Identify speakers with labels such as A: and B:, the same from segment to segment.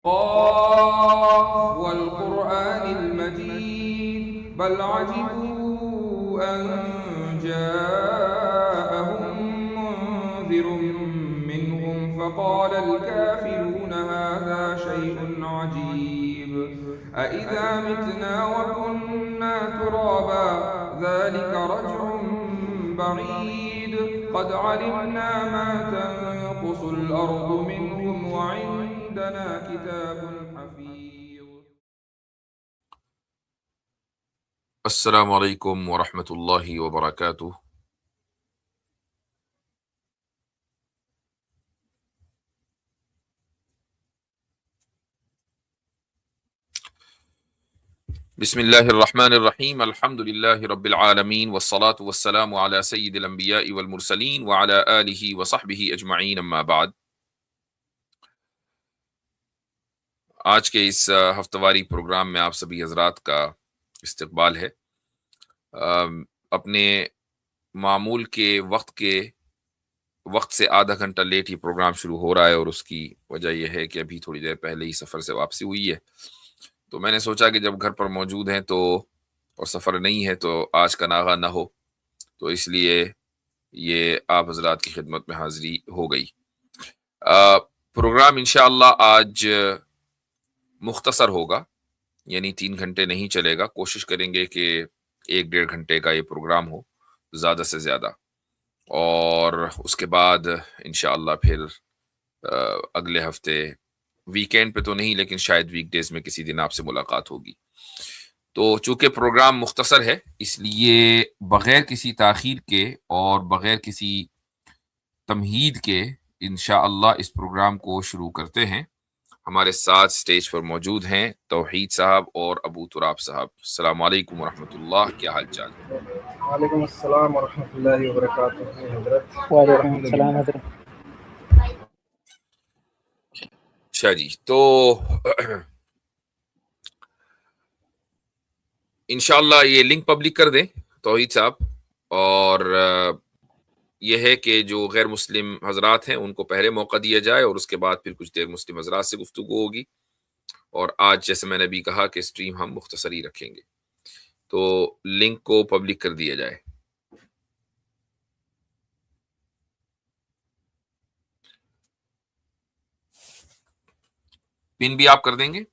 A: क़ाफ़ वल क़ुरआनिल मजीद बल अजिबू अन जाअहुम मुन्ज़िरुम मिनहुम फ़क़ालल काफ़िरून हाज़ा शैउन अजीब अइज़ा मितना व कुन्ना तुराबा ज़ालिका रज्उन बईद क़द अलिमना मा तनक़ुसुल अर्दु मिनहुम व इंदना किताबुन हफ़ीज़।
B: अस्सलामु अलैकुम वरहमतुल्लाहि वबरकातुह। बिस्मिल्लाहिर्रहमानिर्रहीम अल्हम्दुलिल्लाहि रब्बिल आलमीन वस्सलातु वस्सलामु अला सय्यिदिल अंबियाइ वल मुरसलीन व अला आलिहि व सहबिहि अजमईन अम्मा बाद। आज के इस हफ्तेवारी प्रोग्राम में आप सभी हजरात का इस्तकबाल है। अपने मामूल के वक्त से आधा घंटा लेट ही प्रोग्राम शुरू हो रहा है और उसकी वजह यह है कि अभी थोड़ी देर पहले ही सफ़र से वापसी हुई है। तो मैंने सोचा कि जब घर पर मौजूद हैं तो और सफ़र नहीं है तो आज का नागा ना हो, तो इसलिए ये आप हजरात की खिदमत में हाजिरी हो गई। प्रोग्राम इंशाअल्लाह आज मुख्तसर होगा, यानी 3 घंटे नहीं चलेगा। कोशिश करेंगे कि 1-1.5 घंटे का ये प्रोग्राम हो ज़्यादा से ज़्यादा, और उसके बाद इंशाअल्लाह फिर अगले हफ्ते वीकेंड पे तो नहीं, लेकिन शायद वीकडेज में किसी दिन आपसे मुलाकात होगी। तो चूंकि प्रोग्राम मुख्तसर है, इसलिए बगैर किसी ताखीर के और बगैर किसी तमहीद के इंशाअल्लाह इस प्रोग्राम को शुरू करते हैं। हमारे साथ स्टेज पर मौजूद हैं तौहीद साहब और अबू तुराब साहब। अस्सलाम वालेकुम वरहमतुल्लाह, क्या हाल चाल है?
C: वालेकुम अस्सलाम वरहमतुल्लाहि वबरकातुहू हज़रत।
D: वालेकुम अस्सलाम
C: अल्हम्दुलिल्लाह।
D: हज़रत।
B: अच्छा जी, तो इंशाअल्लाह ये लिंक पब्लिक कर दें तौहीद साहब, और यह है कि जो गैर मुस्लिम हजरात हैं उनको पहले मौका दिया जाए और उसके बाद फिर कुछ देर मुस्लिम हजरात से गुफ्तगू होगी। और आज जैसे मैंने अभी कहा कि स्ट्रीम हम मुख्तसर ही रखेंगे, तो लिंक को पब्लिक कर दिया जाए। पिन भी आप कर देंगे?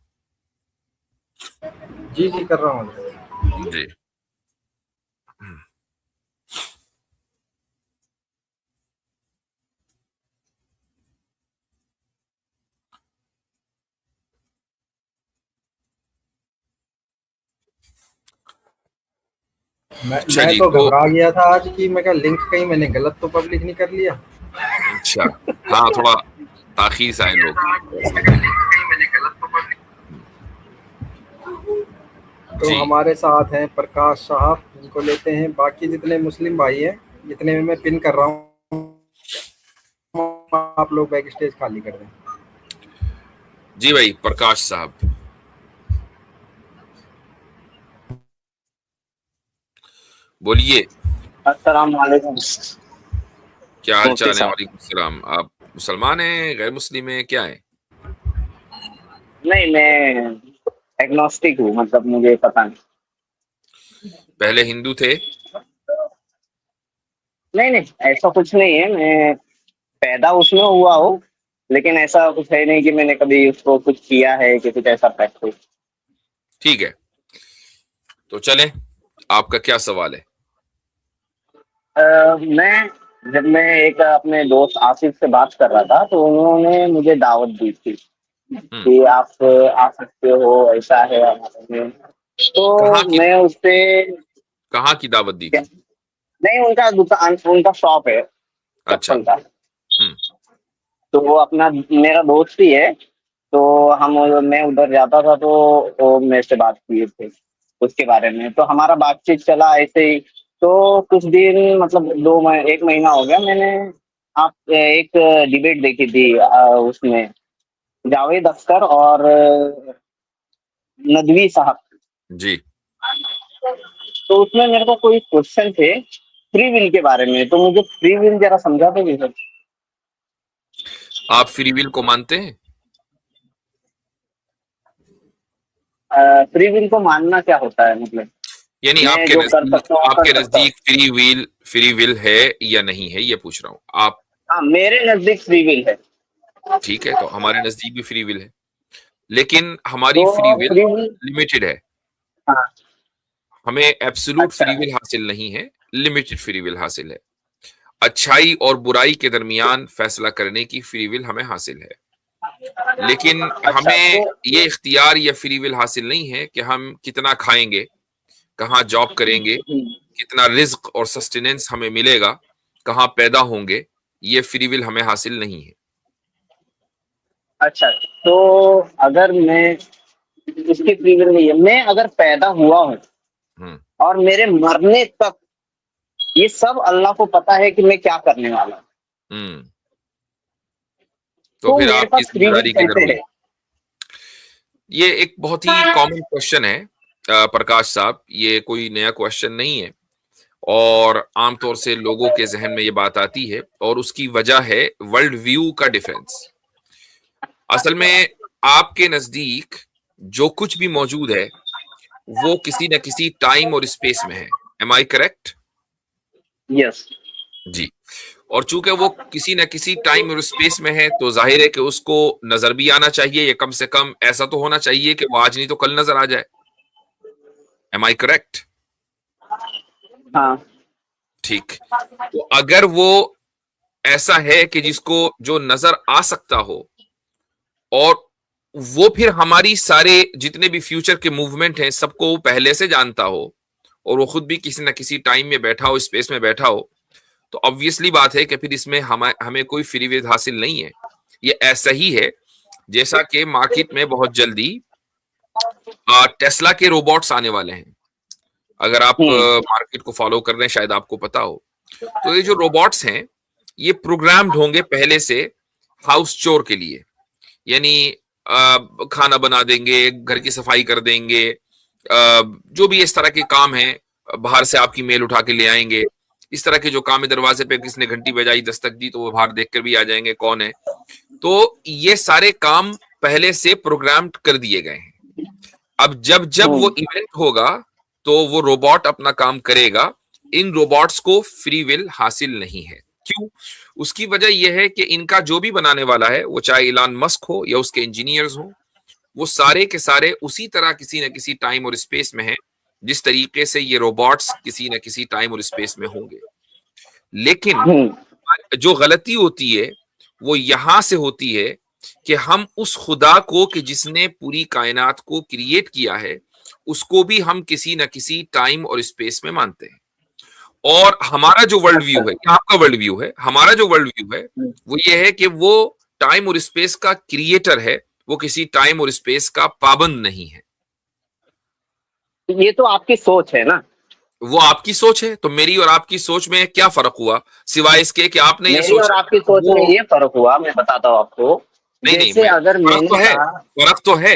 C: जी जी कर रहा हूँ
B: जी।
C: मैं
B: अच्छा जी,
C: तो
B: तो
C: घबरा गया था आज कि मैं क्या लिंक कहीं मैंने गलत तो पब्लिक नहीं कर लिया।
B: अच्छा, हाँ, थोड़ा ताखीर से आए लोग।
C: तो
B: जी
C: हमारे साथ हैं प्रकाश साहब, इनको लेते हैं। बाकी जितने मुस्लिम भाई हैं, जितने में मैं पिन कर रहा हूँ, आप लोग बैक स्टेज खाली कर दें।
B: जी भाई प्रकाश साहब, बोलिए,
D: अस्सलाम वालेकुम।
B: क्या हाल
D: मुफ्ती
B: चाल है?
D: साहब,
B: वालेकुम सलाम। आप मुसलमान हैं, गैर मुस्लिम हैं, क्या है?
D: नहीं मैं एग्नोस्टिक हूँ, मतलब मुझे पता नहीं।
B: पहले हिंदू थे?
D: नहीं नहीं, ऐसा कुछ नहीं है। मैं पैदा उसमें हुआ हूँ, लेकिन ऐसा कुछ है नहीं कि मैंने कभी उसको कुछ किया है कि कुछ ऐसा प्रैक्टिस।
B: ठीक है, तो चलें, आपका क्या सवाल है?
D: मैं जब मैं एक अपने दोस्त आसिफ से बात कर रहा था, तो उन्होंने मुझे दावत दी थी
B: हम्म,
D: कि आप आ सकते हो, ऐसा है हमारे में।
B: कहाँ
D: तो
B: की
D: मैं उससे,
B: कहाँ की दावत दी थी?
D: नहीं उनका दुकान, उनका शॉप है
B: अच्छा।
D: चप्पल का।
B: हम्म।
D: तो वो अपना मेरा दोस्त ही है। तो हम, मैं उधर जाता था तो वो मेरे से बात किए थे उसके बारे में, तो हमारा बातचीत चला ऐसे ही। तो कुछ दिन, मतलब 1 महीना हो गया, मैंने आप एक डिबेट देखी थी उसमें जावेद अख्तर और नदवी साहब।
B: जी,
D: तो उसमें मेरे को कोई क्वेश्चन थे फ्री विल के बारे में, तो मुझे फ्री विल जरा समझा दोगे सर?
B: आप फ्री विल को मानते हैं?
D: फ्री विल को मानना क्या होता है? मतलब
B: यानी
D: मैं जो कर सकता हूँ कर
B: आपके
D: सकता हूँ।
B: नजदीक फ्री विल है या नहीं है, ये पूछ रहा हूँ आप।
D: हाँ, मेरे नजदीक फ्री विल है।
B: ठीक है, तो हमारे नजदीक भी फ्री विल है, लेकिन हमारी
D: तो
B: free will
D: free will,
B: limited है।
D: हाँ,
B: हमें एब्सोल्यूट
D: अच्छा,
B: फ्री विल हासिल नहीं है, लिमिटेड फ्री विल हासिल है। अच्छाई और बुराई के दरमियान फैसला करने की फ्री विल हमें हासिल है, लेकिन
D: अच्छा।
B: हमें
D: तो
B: ये इख्तियार या फ्री विल हासिल नहीं है कि हम कितना खाएंगे, कहाँ जॉब करेंगे, कितना रिस्क और सस्टेनेंस हमें मिलेगा, कहाँ पैदा होंगे। ये फ्री विल हमें हासिल नहीं है।
D: अच्छा, तो अगर मैं, इसकी फ्री विल नहीं है, मैं अगर पैदा हुआ हूँ
B: हम्म
D: और मेरे मरने तक ये सब अल्लाह को पता है कि मैं क्या करने वाला हूँ,
B: हम्म तो
D: तो
B: फिर
D: मेरे
B: आपकी
D: पास फ्री विल
B: जिम्मेदारी किधर
D: कैसे
B: हुई?
D: है?
B: ये एक बहुत ही कॉमन क्वेश्चन है प्रकाश साहब, ये कोई नया क्वेश्चन नहीं है, और आमतौर से लोगों के जहन में ये बात आती है, और उसकी वजह है वर्ल्ड व्यू का डिफरेंस। असल में आपके नजदीक जो कुछ भी मौजूद है वो किसी न किसी टाइम और स्पेस में है। Am I correct?
D: यस।
B: जी। और चूंकि वो किसी न किसी टाइम और स्पेस में है, तो जाहिर है कि उसको नजर भी आना चाहिए, या कम से कम ऐसा तो होना चाहिए कि वो आज नहीं तो कल नजर आ जाए। Am I correct?
D: हाँ।
B: ठीक। तो अगर वो ऐसा है कि जिसको जो नजर आ सकता हो, और वो फिर हमारी सारे जितने भी फ्यूचर के मूवमेंट हैं सबको वो पहले से जानता हो, और वो खुद भी किसी न किसी टाइम में बैठा हो, स्पेस में बैठा हो, तो ऑब्वियसली बात है कि फिर इसमें हमें कोई फ्री विल हासिल नहीं है। ये ऐसा ही है जैसा कि मार्केट में बहुत जल्दी टेस्ला के रोबोट्स आने वाले हैं। अगर आप
D: हम्म।
B: मार्केट को फॉलो कर रहे हैं, शायद आपको पता हो। तो ये जो रोबोट्स हैं, ये प्रोग्राम्ड होंगे पहले से हाउस चोर के लिए, यानी खाना बना देंगे, घर की सफाई कर देंगे, जो भी इस तरह के काम हैं, बाहर से आपकी मेल उठा के ले आएंगे, इस तरह के जो काम है, दरवाजे पे किसने घंटी बजाई, दस्तक दी, तो वो बाहर देख कर भी आ जाएंगे कौन है। तो ये सारे काम पहले से प्रोग्राम कर दिए गए हैं। अब जब जब वो इवेंट होगा तो वो रोबोट अपना काम करेगा। इन रोबोट्स को फ्री विल हासिल नहीं है। क्यों? उसकी वजह यह है कि इनका जो भी बनाने वाला है, वो चाहे इलान मस्क हो या उसके इंजीनियर्स हो, वो सारे के सारे उसी तरह किसी न किसी टाइम और स्पेस में हैं जिस तरीके से ये रोबोट्स किसी न किसी टाइम और स्पेस में होंगे। लेकिन जो गलती होती है वो यहां से होती है कि हम उस खुदा को कि जिसने पूरी कायनात को क्रिएट किया है, उसको भी हम किसी न किसी टाइम और स्पेस में मानते हैं। और हमारा जो वर्ल्ड व्यू है, ये आपका वर्ल्ड व्यू है, हमारा जो वर्ल्ड व्यू है वो ये है कि वो टाइम और स्पेस का क्रिएटर है, वो किसी टाइम और स्पेस का पाबंद नहीं है।
D: ये तो आपकी सोच है ना।
B: वो आपकी सोच है, तो मेरी और आपकी सोच में क्या फर्क हुआ, सिवाय इसके कि आपने ये
D: मेरी और
B: सोचा
D: आपकी सोच
B: वो।
D: में ये फर्क हुआ, मैं बताता हूँ आपको।
B: नहीं नहीं,
D: जैसे अगर
B: फर्क
D: मैंने
B: तो है,
D: कहा,
B: फर्क तो है।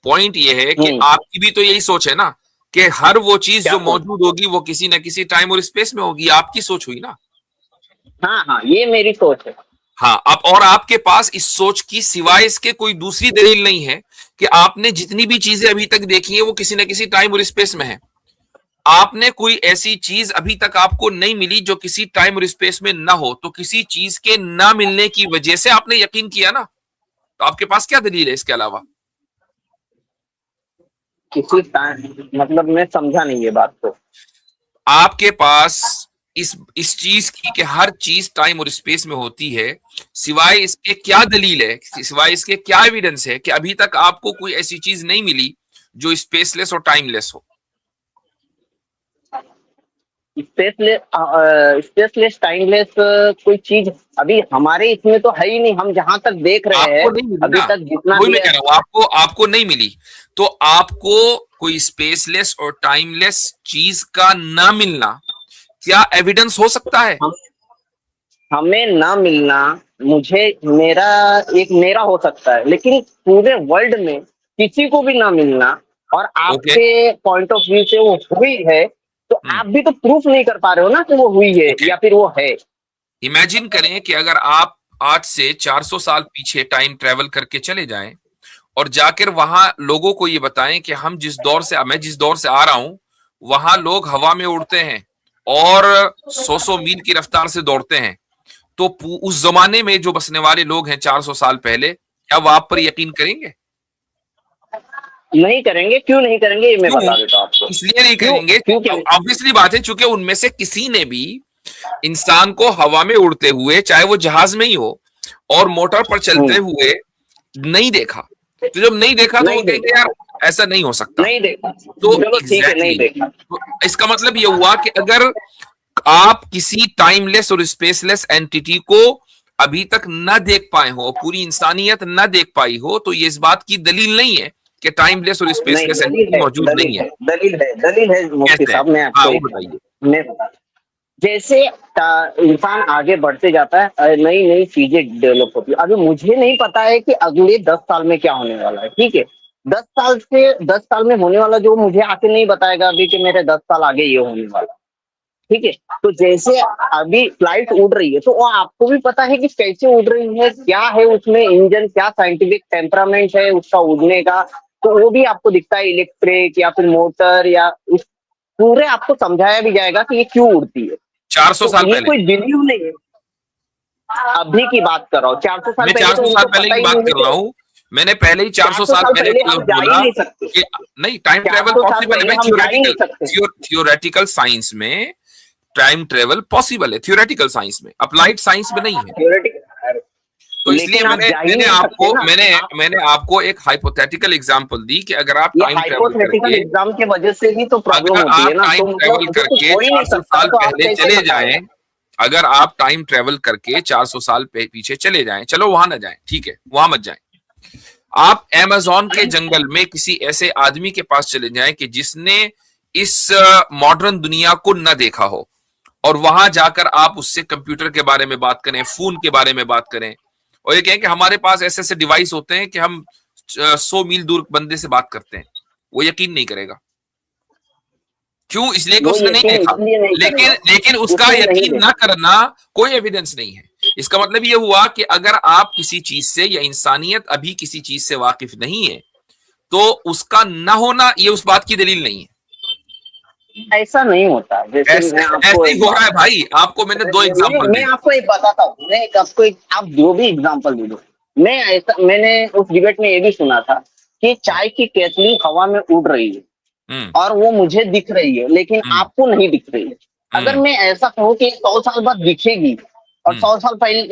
B: पॉइंट ये है कि आपकी भी तो यही सोच है ना, कि हर वो चीज
D: क्या
B: जो
D: सोच?
B: मौजूद होगी वो किसी न किसी टाइम और स्पेस में होगी। आपकी सोच हुई ना।
D: हाँ हाँ, ये मेरी सोच है।
B: हाँ, अब और आपके पास इस सोच की सिवाय इसके कोई दूसरी दलील नहीं है कि आपने जितनी भी चीजें अभी तक देखी है वो किसी न किसी टाइम और स्पेस में है। आपने कोई ऐसी चीज अभी तक आपको नहीं मिली जो किसी टाइम और स्पेस में ना हो, तो किसी चीज के ना मिलने की वजह से आपने यकीन किया ना। तो आपके पास क्या दलील है इसके अलावा?
D: किसी टाइम, मतलब मैं समझा नहीं ये बात को।
B: आपके पास इस चीज की कि हर चीज टाइम और स्पेस में होती है, सिवाय इसके क्या दलील है, सिवाय इसके क्या एविडेंस है कि अभी तक आपको कोई ऐसी चीज नहीं मिली जो स्पेसलेस और टाइमलेस हो?
D: स्पेसलेस, स्पेसलेस टाइमलेस कोई चीज अभी हमारे इसमें तो है ही नहीं। हम जहां तक देख रहे हैं
B: आपको नहीं मिली
D: अभी
B: ना,
D: तक जितना
B: वही
D: भी
B: मैं कह
D: है।
B: रहा हूं, आपको नहीं मिली। तो आपको कोई स्पेसलेस और टाइमलेस चीज का ना मिलना क्या एविडेंस हो सकता है?
D: हम हमें ना मिलना, मुझे मेरा एक मेरा हो सकता है, लेकिन पूरे वर्ल्ड में किसी को भी ना मिलना, और
B: ओके।
D: आपके पॉइंट ऑफ व्यू से वो हुई है, तो आप भी तो प्रूफ नहीं कर पा रहे हो ना कि वो हुई है
B: ओके,
D: या फिर वो है।
B: इमेजिन करें कि अगर आप आज से 400 साल पीछे टाइम ट्रेवल करके चले जाएं और जाकर वहां लोगं को ये बताएं कि मैं जिस दौर से आ रहा हूं, वहां लोग हवा में उड़ते हैं और 100 मील की रफ्तार से दौड़ते हैं। तो उस जमाने में जो बसने वाले लोग हैं 400 साल पहले, क्या वो आप पर यकीन करेंगे?
D: नहीं करेंगे। क्यों नहीं करेंगे, ये मैं बता देता हूं आपको।
B: इसलिए नहीं करेंगे, ऑब्वियसली बात है, चूंकि उनमें से किसी ने भी इंसान को हवा में उड़ते हुए, चाहे वो जहाज में ही हो और मोटर पर चलते हुए, नहीं देखा। तो जब नहीं देखा तो वो कहेंगे यार ऐसा नहीं हो सकता।
D: नहीं देखा
B: तो
D: exactly, नहीं देखा।
B: तो इसका मतलब ये हुआ कि अगर आप किसी टाइमलेस और स्पेसलेस एंटिटी को अभी तक न देख पाए हो, पूरी इंसानियत न देख पाई हो, तो ये इस बात की दलील नहीं है कि टाइमलेस और स्पेसलेस एंटिटी मौजूद नहीं है।
D: दलील है मुफ्ती साहब। मैं आपको बताइए, मैं बता, जैसे इंसान आगे बढ़ते जाता है, नई नई चीजें डेवलप होती है। अभी मुझे नहीं पता है कि अगले 10 साल में क्या होने वाला है, ठीक है। 10 साल में होने वाला जो मुझे आके नहीं बताएगा अभी कि मेरे 10 साल आगे ये होने वाला, ठीक है। तो जैसे अभी फ्लाइट उड़ रही है, तो वो आपको भी पता है कि कैसे उड़ रही है, क्या है उसमें इंजन, क्या साइंटिफिक टेम्परामेंट है उसका उड़ने का, तो वो भी आपको दिखता है। इलेक्ट्रिक या फिर मोटर या उस पूरे आपको समझाया भी जाएगा कि ये क्यों उड़ती है।
B: 400 साल पहले,
D: कोई बिलीव नहीं है। अभी की बात कर रहा हूँ, 400 साल पहले,
B: 400 साल पहले की बात कर रहा हूँ। मैंने पहले ही 400 साल पहले बोला कि नहीं, टाइम ट्रेवल पॉसिबल है। थियोरेटिकल साइंस में टाइम ट्रेवल पॉसिबल है, थियोरेटिकल साइंस में, अप्लाइड साइंस में नहीं है। तो इसलिए मैंने आपको एक हाइपोथेटिकल एग्जांपल दी कि अगर आप टाइम ट्रेवल
D: एग्जाम के वजह से ही तो प्रॉब्लम होती है ना।
B: टाइम ट्रेवल करके 400 साल पहले चले जाएं, अगर आप टाइम ट्रेवल करके 400 साल पीछे चले जाएं, चलो वहां ना जाएं, ठीक है, वहां मत जाएं, आप अमेज़न के जंगल में किसी ऐसे आदमी के पास चले जाएं कि जिसने इस मॉडर्न दुनिया को न देखा हो, और वहां जाकर आप उससे कंप्यूटर के बारे में बात करें, फोन के बारे में बात करें, और ये कहें कि हमारे पास ऐसे ऐसे डिवाइस होते हैं कि हम 100 मील दूर बंदे से बात करते हैं, वो यकीन नहीं करेगा। क्यों? इसलिए कि उसने नहीं देखा। लेकिन उसका यकीन ना करना कोई एविडेंस नहीं है। इसका मतलब ये हुआ कि अगर आप किसी चीज से, या इंसानियत अभी किसी चीज से वाकिफ नहीं है, तो उसका ना होना ये उस बात की दलील नहीं है।
D: ऐसा नहीं होता।
B: ऐसे ही हो रहा है भाई। आपको मैंने 2 एग्जांपल,
D: मैं आपको एक बताता हूँ, आप जो भी एग्जांपल दे दो। मैंने उस डिबेट में ये भी सुना था कि चाय की केतली हवा में उड़ रही है और वो मुझे दिख रही है, लेकिन आपको नहीं दिख रही है। अगर मैं ऐसा कहूँ कि 100 साल बाद दिखेगी और 100 साल पहले,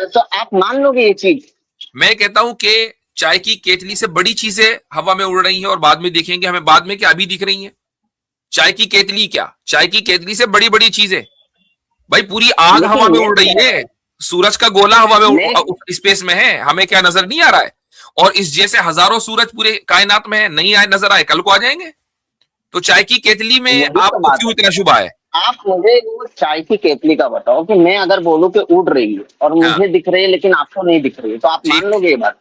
D: तो आप मान लोगे ये चीज?
B: मैं कहता हूं कि चाय की केतली से बड़ी चीजें हवा में उड़ रही हैं और बाद में दिखेंगे हमें, बाद में क्या अभी दिख रही हैं? चाय की केतली क्या, चाय की केतली से बड़ी बड़ी चीजें भाई, पूरी आग हवा में उड़ रही है, सूरज का गोला हवा में स्पेस में है, हमें क्या नजर नहीं आ रहा है? और इस जैसे हजारों सूरज पूरे कायनात में है, नहीं आए नजर आए, कल को आ जाएंगे। तो चाय की केतली में आपको क्यों इतना शुभ है?
D: आप मुझे वो चाय की केतली का बताओ कि मैं अगर बोलूं कि उड़ रही है और मुझे दिख रही है लेकिन आपको नहीं दिख रही है, तो आप मान लोगे ये बात?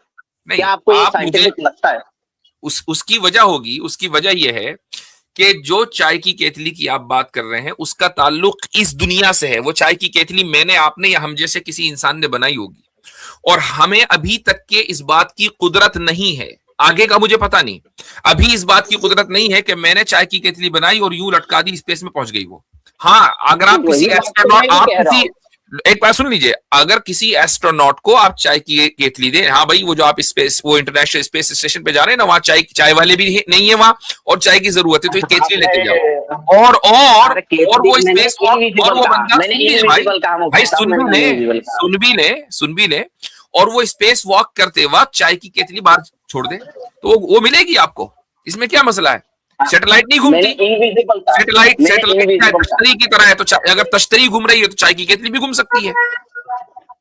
D: क्या आपको ये साइंटिफिक लगता है?
B: उसकी वजह होगी, उसकी वजह यह है कि जो चाय की केतली की आप बात कर रहे हैं उसका ताल्लुक इस दुनिया से है। वो चाय की केतली मैंने, आपने या हम जैसे किसी इंसान ने बनाई होगी, और हमें अभी तक के इस बात की कुदरत नहीं है। आगे का मुझे पता नहीं, अभी इस बात की कुदरत नहीं है कि मैंने चाय की केतली बनाई और यूं लटका दी, स्पेस में पहुंच गई वो। हाँ, अगर आप किसी एस्ट्रोनॉट, एक बात सुन लीजिए, अगर किसी एस्ट्रोनॉट को आप चाय की केतली दें, हाँ भाई वो जो आप स्पेस, वो इंटरनेशनल स्पेस स्टेशन पे जा रहे हैं ना, वहां चाय वाले भी नहीं है वहां, और चाय की जरूरत है, तो केतली लेके जाओ। और वो स्पेस, और वो बंदा भाई सुन भी ले, और वो स्पेस वॉक करते वक्त चाय की केतली बाहर छोड़ दे, तो वो मिलेगी आपको। इसमें क्या मसला है? सैटेलाइट नहीं घूमती, सैटेलाइट तश्तरी की तरह है, तो अगर तश्तरी घूम रही है तो चाय की केतली भी घूम सकती है।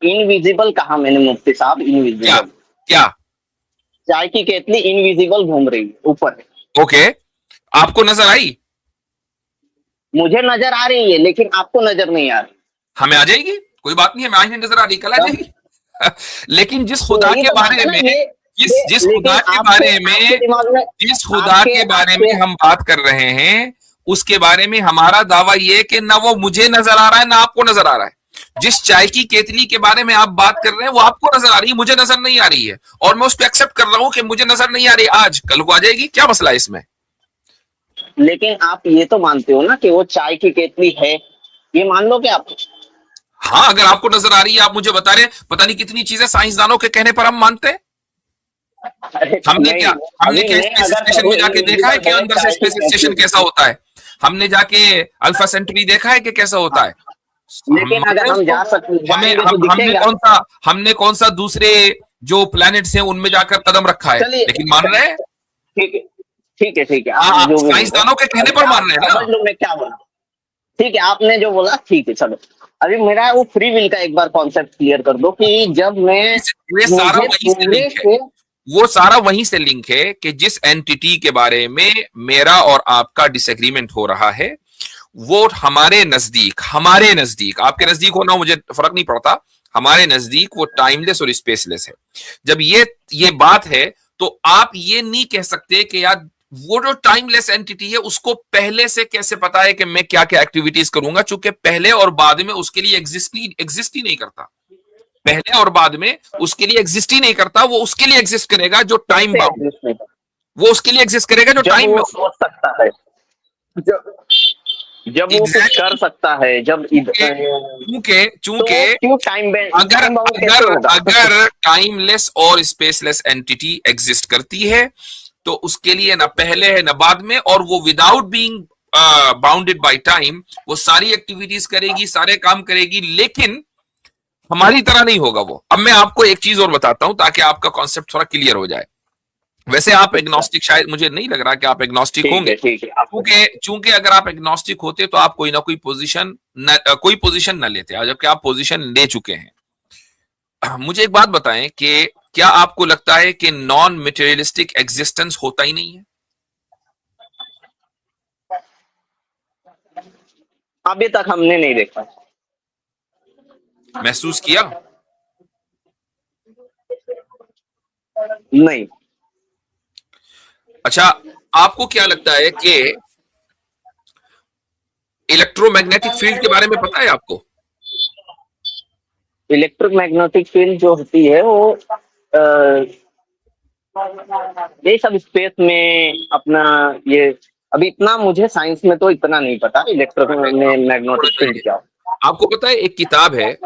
D: इनविजिबल कहा मैंने मुफ्ती साहब? इनविजिबल
B: क्या?
D: चाय की केतली इनविजिबल घूम रही है ऊपर।
B: ओके, आपको नजर आई?
D: मुझे नजर आ रही है, लेकिन आपको नजर नहीं आ रही।
B: हमें आ जाएगी, कोई बात नहीं है, मैं आज नहीं नजर आ रही, कल आ जाएगी। लेकिन जिस खुदा के बारे में, जिस खुदा के बारे में हम बात कर रहे हैं, उसके बारे में हमारा दावा यह है कि ना वो मुझे नजर आ रहा है ना आपको नजर आ रहा है। जिस चाय की केतली के बारे में आप बात कर रहे हैं वो आपको नजर आ रही है, मुझे नजर नहीं आ रही है, और मैं उसको एक्सेप्ट कर रहा हूं कि मुझे नजर नहीं आ रही, आज कल को आ जाएगी, क्या मसला है इसमें?
D: लेकिन आप ये तो मानते हो ना कि वो चाय की केतली है, ये मान लो कि आप।
B: हाँ, अगर आपको नजर आ रही है, आप मुझे बता रहे हैं, पता नहीं कितनी चीजें साइंसदानों के कहने पर हम मानते हैं। हमने
D: नहीं,
B: क्या हमने
D: अभी
B: क्या
D: मैं
B: स्पेस
D: अगर
B: स्टेशन में जाके देखा है कि
D: है
B: अंदर से
D: चाय की
B: स्पेस स्टेशन
D: केतली,
B: कैसा होता है? हमने जाके अल्फा सेंचुरी देखा है कि कैसा होता है? हम
D: लेकिन
B: मान
D: अगर
B: रहे हैं
D: हम
B: उसको।
D: जा सकते
B: हमें
D: जाएंगे तो
B: हम
D: दिखेगा।
B: हमने कौन सा दूसरे जो प्लैनेट्स हैं उनमें जाकर कदम रखा है,
D: चलिए,
B: लेकिन मान रहे हैं।
D: ठीक है, ठीक है, ठीक है,
B: हाँ,
D: आप जो भी बोलो।
B: साइंसदानों के कहने
D: अभी
B: पर
D: आप
B: मान रहे हैं
D: समझ
B: ना।
D: लो मैं क्या बोला। ठीक है, आपने जो बोला ठीक है, चलो। अभी मेरा वो फ्री विल का एक बार कॉन्सेप्ट क्लियर कर दो कि जब मैं
B: ये सारा
D: मुझे
B: वहीं से
D: पूरे
B: लिंक है।
D: से
B: वो सारा वहीं से लिंक है कि जिस एंटिटी के बारे में मेरा और आपका डिसएग्रीमेंट हो रहा है, वो हमारे नजदीक, आपके नजदीक होना मुझे फर्क नहीं पड़ता, हमारे नजदीक वो टाइमलेस और स्पेसलेस है। जब ये बात है, तो आप ये नहीं कह सकते कि यार वो जो टाइमलेस एंटिटी है उसको पहले से कैसे पता है कि मैं क्या क्या एक्टिविटीज करूंगा, चूंकि पहले और बाद में उसके लिए एग्जिस्ट ही नहीं करता। पहले और बाद में उसके लिए एग्जिस्ट ही नहीं करता, वो उसके लिए एग्जिस्ट करेगा जो टाइम
D: कैसे
B: बाउंड,
D: एग्जिस्ट नहीं,
B: वो उसके लिए एग्जिस्ट करेगा जो
D: जब
B: टाइम
D: वो
B: में।
D: सोच सकता है, जब जब वो कुछ कर
B: एग्जैक्टली।
D: सकता है,
B: चूंकि
D: तो
B: चूंकि
D: वो क्यों टाइम
B: अगर
D: टाइम बाउंड कैसे
B: अगर
D: होगा?
B: अगर टाइमलेस और स्पेसलेस एंटिटी एग्जिस्ट करती है, तो उसके लिए ना पहले है ना बाद में, और वो without being bounded by time वो सारी एक्टिविटीज करेगी, सारे काम करेगी, लेकिन हमारी तरह नहीं होगा वो। अब मैं आपको एक चीज और बताता हूं ताकि आपका कॉन्सेप्ट थोड़ा क्लियर हो जाए। वैसे आप एग्नोस्टिक, शायद मुझे नहीं लग रहा कि आप एग्नोस्टिक
D: ठीक
B: होंगे,
D: है, ठीक है, आपको
B: चूंकि अगर आप एग्नोस्टिक होते तो आप कोई ना कोई पोजीशन न लेते, जबकि आप पोजीशन ले चुके हैं। मुझे एक बात बताएं कि क्या आपको लगता है कि नॉन मटेरियलिस्टिक एग्जिस्टेंस होता ही नहीं है?
D: अभी तक हमने नहीं देखा।
B: महसूस किया?
D: नहीं।
B: अच्छा, आपको क्या लगता है कि इलेक्ट्रोमैग्नेटिक फील्ड के बारे में पता है आपको?
D: इलेक्ट्रोमैग्नेटिक फील्ड जो होती है वो ये सब स्पेस में अपना ये, अभी इतना मुझे साइंस में तो इतना नहीं पता
B: थोड़ा
D: इलेक्ट्रोमैग्नेटिक फील्ड
B: चाहिए।
D: क्या हो।
B: आपको पता है एक किताब है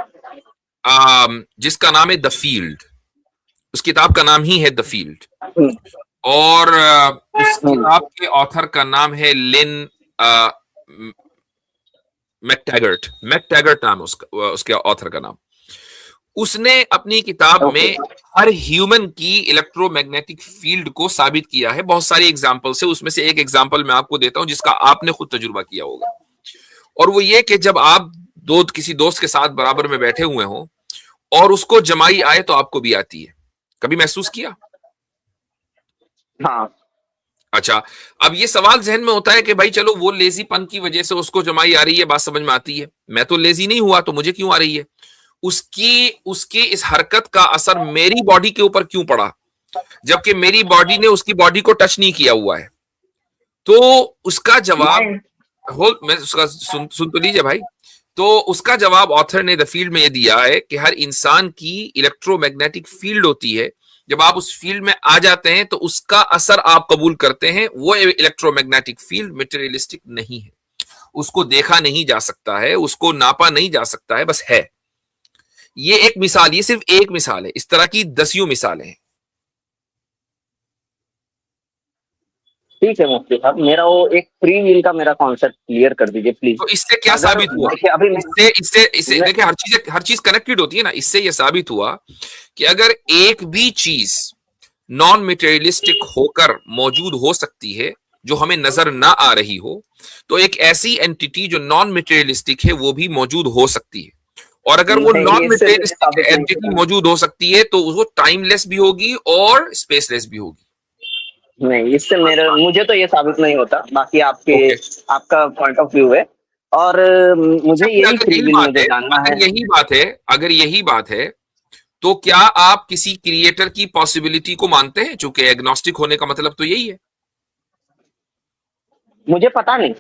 B: जिसका नाम है द फील्ड, उस किताब का नाम ही है द फील्ड,
D: हम्म,
B: और उस
D: हम्म,
B: किताब के ऑथर का नाम है लिन मैकटैगर्ट नाम उसके ऑथर का नाम। उसने अपनी किताब
D: ओके।
B: में हर ह्यूमन की इलेक्ट्रोमैग्नेटिक फील्ड को साबित किया है, बहुत सारी एग्जांपल से। उसमें से एक एग्जांपल मैं आपको देता हूं जिसका आपने खुद तजुर्बा किया होगा, और वो ये कि जब आप किसी दोस्त के साथ बराबर में बैठे हुए हो और उसको जमाई आए तो आपको भी आती है, कभी महसूस किया?
D: हाँ,
B: अच्छा, अब ये सवाल जहन में होता है कि भाई चलो वो लेजीपन की वजह से उसको जमाई आ रही है, बात समझ में आती है, मैं तो लेजी नहीं हुआ तो मुझे क्यों आ रही है? उसकी इस हरकत का असर मेरी बॉडी के ऊपर क्यों पड़ा, जबकि मेरी बॉडी ने उसकी बॉडी को टच नहीं किया हुआ है? तो उसका जवाब मैं उसका सुन तो लीजिए भाई। तो उसका जवाब ऑथर ने द फील्ड में ये दिया है कि हर इंसान की इलेक्ट्रोमैग्नेटिक फील्ड होती है, जब आप उस फील्ड में आ जाते हैं तो उसका असर आप कबूल करते हैं। वो इलेक्ट्रोमैग्नेटिक फील्ड मटेरियलिस्टिक नहीं है, उसको देखा नहीं जा सकता है, उसको नापा नहीं जा सकता है, बस है। ये एक मिसाल, ये सिर्फ एक मिसाल है, इस तरह की दसियों मिसालें हैं।
D: ठीक है मुफ्ती साहब, मेरा वो एक फ्री विल का मेरा कॉन्सेप्ट क्लियर कर दीजिए प्लीज।
B: तो इससे क्या साबित हुआ?
D: देखिए अभी
B: इससे देखिए, हर चीज कनेक्टेड होती है ना। इससे यह साबित हुआ कि अगर एक भी चीज नॉन मटेरियलिस्टिक होकर मौजूद हो सकती है जो हमें नजर ना आ रही हो, तो एक ऐसी एंटिटी जो नॉन मटेरियलिस्टिक है वो भी मौजूद हो सकती है। और अगर वो नॉन मटेरियलिस्टिक एंटिटी मौजूद हो सकती है तो वो टाइमलेस भी होगी और स्पेसलेस भी होगी।
D: नहीं, इससे मुझे तो ये साबित नहीं होता, बाकी आपका पॉइंट ऑफ व्यू है। और मुझे यही फ्री विल मुझे जानना है।
B: अगर यही बात है तो क्या आप किसी क्रिएटर की पॉसिबिलिटी को मानते हैं? चूंकि एग्नोस्टिक होने का मतलब तो यही है।
D: मुझे पता नहीं,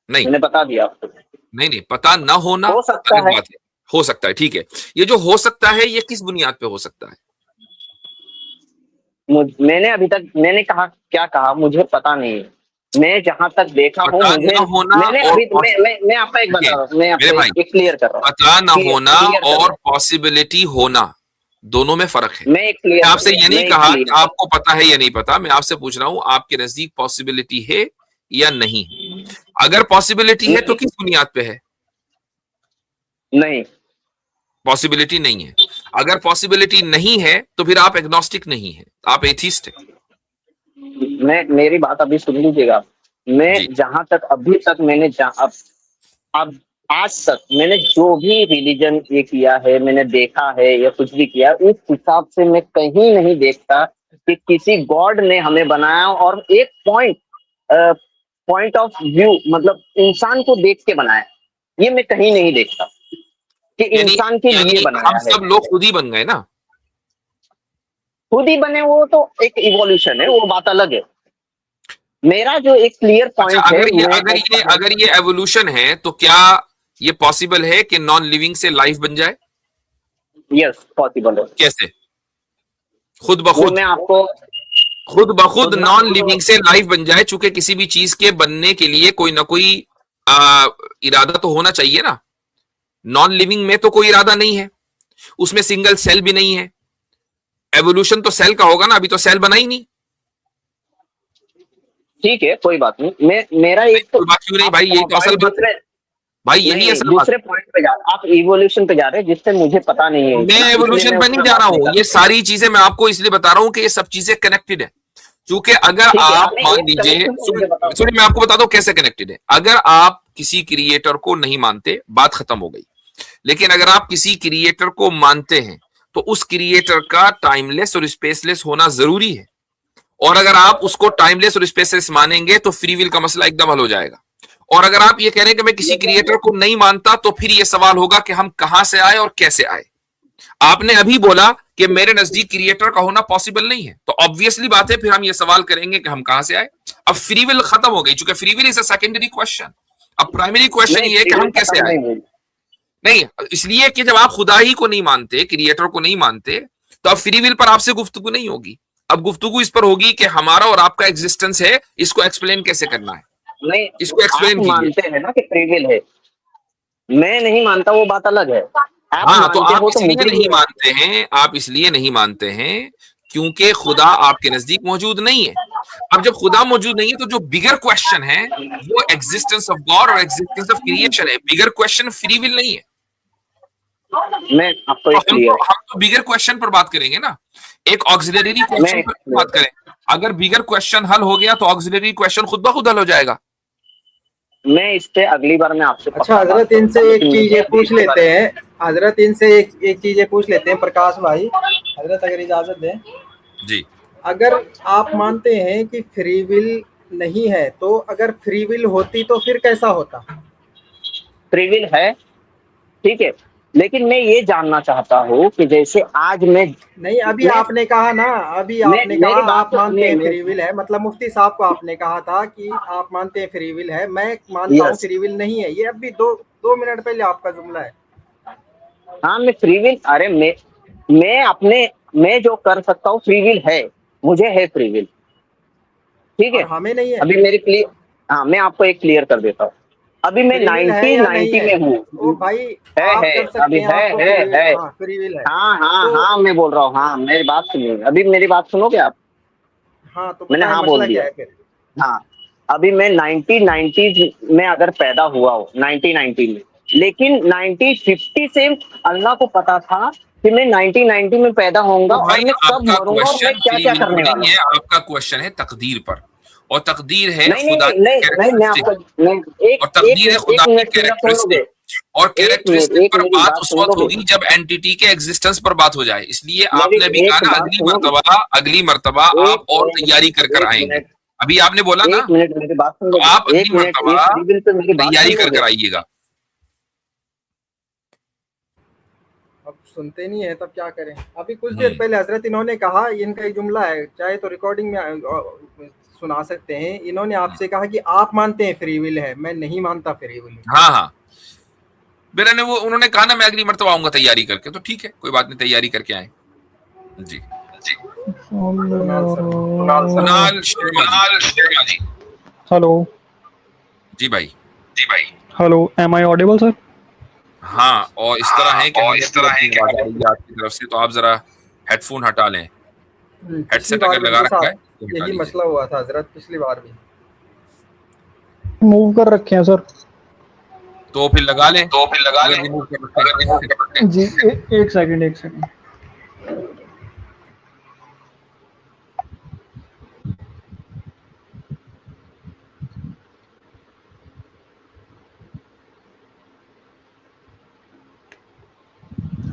B: नहीं
D: मैंने बता दिया आपको।
B: नहीं नहीं, पता ना होना
D: हो सकता
B: अलग
D: है,
B: बात है। हो सकता है, ठीक है। ये जो हो सकता है ये किस बुनियाद पे हो सकता है?
D: मैंने अभी तक मैंने कहा, क्या कहा मुझे पता नहीं है। मैं जहां तक देखा हूँ,
B: पता
D: मुझे
B: ना होना
D: मैंने
B: और
D: अभी मैं आपको एक बता रहा हूँ, मैं
B: मेरे
D: आपको
B: भाई,
D: एक क्लियर कर रहा हूँ,
B: पता ना होना
D: क्लियर कर रहा
B: और
D: हूँ।
B: पॉसिबिलिटी होना, दोनों में फर्क है।
D: मैं एक क्लियर
B: मैं आपसे ये नहीं
D: मैं एक
B: कहा कि
D: क्लियर
B: आपको पता है या नहीं पता, मैं आपसे पूछ रहा हूं आपके नजदीक पॉसिबिलिटी है या नहीं है। अगर पॉसिबिलिटी है तो
D: नहीं
B: किस बुनियाद पे है?
D: नहीं
B: पॉसिबिलिटी नहीं है। अगर पॉसिबिलिटी नहीं है तो फिर आप एग्नोस्टिक नहीं है, आप एथिस्ट है।
D: मेरी बात अभी सुन लीजिएगा। मैं
B: जी
D: जहां तक अभी तक मैंने अब आज तक मैंने जो भी रिलीजन ये किया है, मैंने देखा है या कुछ भी किया, उस हिसाब से मैं कहीं नहीं देखता कि किसी गॉड ने हमें बनाया और एक पॉइंट ऑफ व्यू, मतलब इंसान को देख के बनाया। ये मैं कहीं नहीं देखता कि
B: यानी
D: इंसान के लिए
B: यानी हम
D: बनाया है।
B: सब लोग खुद ही बन गए ना।
D: खुद ही बने, वो तो एक इवोल्यूशन है, वो बात अलग है। मेरा जो एक क्लियर
B: अच्छा,
D: पॉइंट है,
B: अगर ये
D: मैं
B: अगर ये अगर ये एवोल्यूशन है तो क्या ये पॉसिबल है कि नॉन लिविंग से लाइफ बन जाए?
D: यस पॉसिबल है।
B: कैसे? खुद ब
D: वो
B: खुद,
D: मैं आपको
B: खुद ब खुद
D: खुद ना
B: नॉन
D: खुद
B: लिविंग से लाइफ बन जाए? चूंकि किसी भी चीज के बनने के लिए कोई ना कोई आ, इरादा तो होना चाहिए ना। नॉन लिविंग में तो कोई इरादा नहीं है, उसमें सिंगल सेल भी नहीं है। एवोल्यूशन तो सेल का होगा ना, अभी तो सेल बना ही नहीं।
D: ठीक है, कोई बात नहीं। मेरा
B: नहीं,
D: एक तो
B: कोई बात क्यों नहीं
D: आप
B: भाई, यही तो
D: भाई
B: असल बात है
D: दूसरे
B: भाई,
D: नहीं
B: यही
D: नहीं
B: असल बात
D: दूसरे पॉइंट पे जा रहे, आप इवोल्यूशन पे जा रहे हैं जिससे मुझे पता नहीं है
B: है। मैं
D: इतना, इसलिए
B: एवोल्यूशन
D: मैं
B: पे
D: उस
B: नहीं
D: पर
B: जा
D: बात
B: रहा
D: नहीं
B: हूं,
D: कर
B: ये
D: रहा।
B: सारी चीजें मैं आपको इसलिए बता रहा हूं कि ये सब चीजें कनेक्टेड है। क्योंकि अगर
D: ठीक है,
B: आप
D: हमें
B: मान
D: एक
B: लीजिए,
D: कनेक्शन तो मुझे बताओ।
B: सुनिए मैं आपको बता दूं कैसे कनेक्टेड है। अगर आप किसी क्रिएटर को नहीं मानते, बात खत्म हो गई। लेकिन अगर आप किसी क्रिएटर को मानते हैं तो उस क्रिएटर का टाइमलेस और स्पेसलेस होना जरूरी है। और अगर आप उसको टाइमलेस और स्पेसलेस मानेंगे तो फ्री विल का मसला एकदम हल हो जाएगा। और अगर आप ये कह रहे हैं कि मैं किसी क्रिएटर को नहीं मानता, तो फिर ये सवाल होगा कि हम कहां से आए और कैसे आए। आपने अभी बोला कि मेरे नजदीक क्रिएटर का होना पॉसिबल नहीं है, तो ऑब्वियसली बात है फिर हम ये सवाल करेंगे कि हम कहां से आए। अब फ्री विल खत्म हो गई, चूंकि free will is a secondary question. अब प्राइमरी क्वेश्चन
D: नहीं,
B: ये है कि
D: फ्री
B: हम
D: विल
B: कैसे
D: खत्म
B: आए।
D: नहीं हुई।
B: नहीं, इसलिए कि जब आप खुदा ही को नहीं मानते, क्रिएटर को नहीं मानते, तो अब फ्री विल पर आपसे गुफ्तगू नहीं होगी। अब गुफ्तगू इस पर होगी कि हमारा और आपका एग्जिस्टेंस है, इसको एक्सप्लेन कैसे करना है,
D: नहीं,
B: इसको
D: आप
B: एक्सप्लेन कीजिए।
D: मानते हैं ना कि फ्री विल है, मैं नहीं मानता, वो बात अलग है। आप
B: हाँ, तो
D: मानते
B: आप
D: हो तो
B: इसलिए
D: मुझे
B: नहीं
D: भी
B: मानते हैं, आप इसलिए नहीं मानते हैं क्योंकि खुदा आपके नजदीक मौजूद नहीं है। अब जब खुदा मौजूद नहीं है तो जो बिगर क्वेश्चन है वो एग्जिस्टेंस ऑफ गॉड और एग्जिस्टेंस ऑफ क्रिएशन है। बिगर क्वेश्चन फ्री विल नहीं है।
D: मैं आपको
B: तो
D: एक क्लियर
B: हम तो बिगर क्वेश्चन पर बात करेंगे ना, एक ऑक्सिलरी क्वेश्चन
D: मैं
B: पर क्यों बात करें? अगर बिगर क्वेश्चन हल हो गया तो ऑक्सिलरी क्वेश्चन खुद ब खुद हल हो जाएगा।
D: मैं इस पे अगली बार मैं आपसे
C: अच्छा
D: पक्का बात
C: हजरत,
D: करूंगा,
C: इनसे एक
D: लेकिन
C: चीज
D: मुझे
C: ये
D: अभी
C: पूछ
D: इसके बारे
C: लेते
D: में।
C: हैं। हजरत इनसे एक चीज ये पूछ लेते हैं, प्रकाश भाई। हजरत अगर इजाजत दें,
B: जी,
C: अगर आप मानते हैं कि फ्री विल नहीं है, तो अगर फ्री विल होती तो फिर कैसा होता?
D: फ्री विल है, ठीक है, लेकिन मैं ये जानना चाहता हूँ कि जैसे आज
C: नहीं, अभी
D: मैं
C: आपने कहा ना, अभी आपने कहा
D: मेरी बात
C: आप मानते हैं
D: सुनिए।
C: फ्री विल है, मतलब मुफ्ती साहब को आपने कहा था कि आप मानते हैं फ्री विल है, मैं मानता हूँ
D: यस,
C: फ्री विल नहीं है। ये अभी दो दो मिनट पहले आपका जुमला है।
D: हाँ मैं फ्री विल, अरे मैं अपने मैं जो कर सकता हूँ फ्री विल है, मुझे है फ्री विल, ठीक है।
C: और हमें नहीं है।
D: अभी मेरी क्लियर, हाँ मैं आपको एक क्लियर कर देता हूँ। अभी मैं
C: फ्री विल है या नहीं
D: 1990
C: है?
D: में हूँ।
C: ओ भाई, आप
D: है
C: कर सकते
D: अभी
C: हैं,
D: है
C: आपको
D: है
C: फ्री विल,
D: है
C: हाँ फ्री विल है।
D: हाँ हाँ
C: तो
D: हाँ मैं बोल रहा हूँ, हाँ मेरी बात सुनिए, अभी मेरी बात सुनोगे आप?
C: हाँ, तो
D: मैंने
C: बताएं
D: हाँ बोल
C: मसला क्या
D: दिया।
C: है फिर।
D: हाँ, अभी मैं 1990 में अगर पैदा हुआ हूँ 1990 में, लेकिन 1950 से अल्लाह को पता था कि मैं 1990 में पैदा होऊंगा
B: तो
D: और
B: भाई
D: मैं कब
B: आपका
D: मरूंगा और मैं
B: क्वेश्चन
D: क्या
B: फ्री
D: क्या
B: विल
D: करने
B: पर
D: वाला
B: नहीं
D: हूँ।
B: है, आपका क्वेश्चन है तकदीर पर। और तकदीर है
D: नहीं नहीं
B: खुदा
D: नहीं
B: की
D: नहीं नहीं, मैं
B: कैरेक्टरिस्टिक।
D: आपको
B: और तकदीर है खुदा
D: एक
B: की
D: मिनट मेरा सुन लोगे?
B: कैरेक्टरिस्टिक। और
D: एक मिनट,
B: कैरेक्टरिस्टिक
D: एक
B: पर
D: मेरी
B: बात
D: बात
B: उस
D: सुन
B: वक्त
D: लोगे?
B: होगी जब एंटिटी के एग्जिस्टेंस पर बात हो जाए। इसलिए
D: मेरी
B: आपने भी कहा
D: एक
B: ना
D: बात सुनोगे?
B: अगली मर्तबा आप और तैयारी कर कर
D: एक
B: आएंगे।
D: मिनट,
B: अभी आपने बोला ना,
D: एक मिनट मेरी बात सुन
B: तो
D: लोगे?
B: आप अगली
D: एक मिनट,
B: मर्तबा
D: एक फ्री विल पे मेरी बात
B: तैयारी
D: सुन
B: कर
D: लोगे?
B: कर आइएगा।
C: अब सुनते नहीं है तब क्या करें। अभी कुछ देर
B: हम्म,
C: पहले हजरत इन्होंने कहा, इनका एक जुमला है, चाहे तो रिकॉर्डिंग में सुना सकते हैं। इन्होंने आपसे कहा कि आप मानते हैं फ्री विल है, मैं नहीं मानता फ्री विल है।
B: हाँ हाँ, मैंने वो उन्होंने कहा ना मैं अगली मरतबा आऊंगा तैयारी करके, तो ठीक है कोई बात नहीं, तैयारी करके आए। जी कुणाल शर्मा जी।
E: हेलो
B: जी भाई।
E: Hello, am I audible sir?
B: हाँ, और इस तरह है कि आवाज आ रही है आपकी तरफ से, तो आप जरा हेडफोन हटा लें।
C: पिछली
B: हेडसेट
C: बार
B: अगर
C: भी
B: लगा
C: मेरे
B: रखा
C: साथ
B: है तो हटा
C: यही
B: लीजिए।
C: मसला हुआ था हजरत, पिछली बार भी।
E: मूव कर रखे हैं सर।
B: तो फिर लगा लें, अगर रिमूव कर रखे हैं।
E: जी एक सेकंड।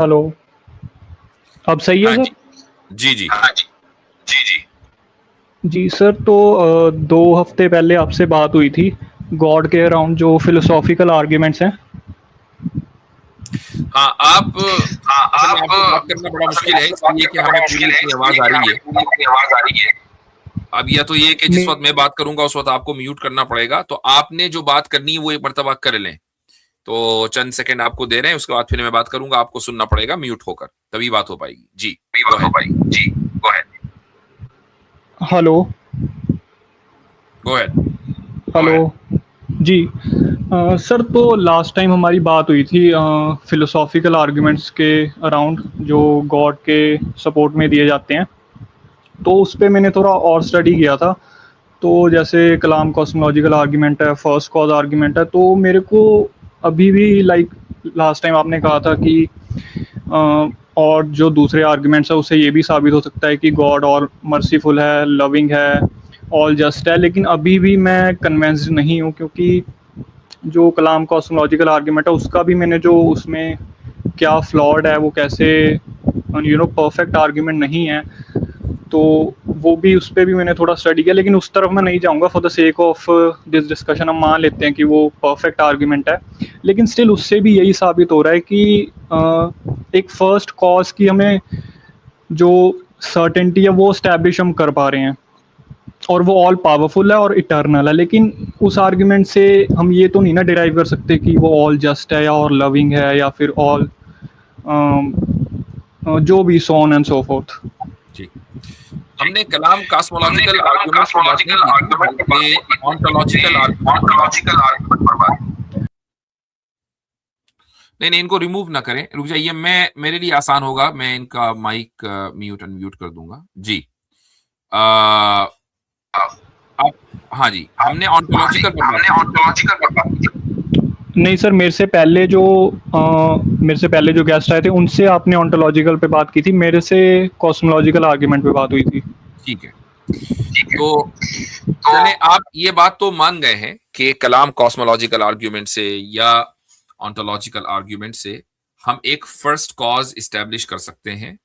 E: हेलो, अब सही है
B: हाँ
E: सर?
B: जी जी
E: जी सर, तो 2 हफ्ते पहले आपसे बात हुई थी गॉड के अराउंड, जो फिलोसॉफिकल आर्ग्यूमेंट्स हैं।
B: हाँ। आप असल में आपसे बात करना बड़ा मुश्किल है, इसलिए कि हमें पूरी अपनी आवाज आ रही है। अब या तो ये कि जिस वक्त मैं बात करूंगा उस वक्त आपको म्यूट करना पड़ेगा, तो आपने जो बात करनी है वो एक मर्तबा कर लें। तो चंद सेकंड आपको दे रहे हैं, उसके बाद फिर मैं बात करूंगा, आपको सुनना पड़ेगा म्यूट होकर, तभी बात हो पाएगी। जी go ahead.
E: Hello
B: go ahead.
E: Hello जी। सर, तो लास्ट टाइम हमारी बात हुई थी फिलोसॉफिकल आर्ग्यूमेंट्स के अराउंड, जो गॉड के सपोर्ट में दिए जाते हैं। तो उस पे मैंने थोड़ा और स्टडी किया था। तो जैसे कलाम कॉस्मोलॉजिकल आर्ग्यूमेंट है, फर्स्ट कॉज आर्ग्यूमेंट है, तो मेरे को अभी भी लाइक लास्ट टाइम आपने कहा था कि और जो दूसरे आर्ग्यूमेंट्स है उससे ये भी साबित हो सकता है कि गॉड और मर्सीफुल है, लविंग है, ऑल जस्ट है। लेकिन अभी भी मैं कन्विंस्ड नहीं हूँ, क्योंकि जो कलाम कॉस्मोलॉजिकल आर्ग्यूमेंट है उसका भी मैंने जो उसमें क्या फ्लॉड है, वो कैसे परफेक्ट आर्ग्यूमेंट नहीं है, तो वो भी उस पर भी मैंने थोड़ा स्टडी किया। लेकिन उस तरफ मैं नहीं जाऊंगा for the sake of this discussion. हम मान लेते हैं कि वो परफेक्ट आर्ग्यूमेंट है, लेकिन स्टिल उससे भी यही साबित हो रहा है कि एक फर्स्ट कॉज की हमें जो सर्टेनिटी है वो स्टैब्लिश हम कर पा रहे हैं, और वो ऑल पावरफुल है और इटर्नल है। लेकिन उस आर्ग्यूमेंट से हम ये तो नहीं ना डिराइव कर सकते कि वो ऑल जस्ट है या और लविंग है या फिर ऑल जो भी so on and so forth.
B: जी, हमने कलाम कॉस्मोलॉजिकल आर्गुमेंट की बात नहीं की, बल्कि ऑन्टोलॉजिकल आर्गुमेंट पर बात। नहीं, इनको रिमूव ना करें, रुक जाइए, मेरे लिए आसान होगा, मैं इनका माइक म्यूट अनम्यूट कर दूंगा। जी अब हाँ जी, हमने ऑन्टोलॉजिकल पर बात की।
E: नहीं सर, मेरे से पहले जो गेस्ट आए थे उनसे आपने ऑन्टोलॉजिकल पे बात की थी, मेरे से कॉस्मोलॉजिकल आर्ग्यूमेंट पे बात हुई थी।
B: ठीक है, तो चले, आप ये बात तो मान गए हैं कि कलाम कॉस्मोलॉजिकल आर्ग्यूमेंट से या ऑन्टोलॉजिकल आर्ग्यूमेंट से हम एक फर्स्ट कॉज इस्टेब्लिश कर सकते हैं,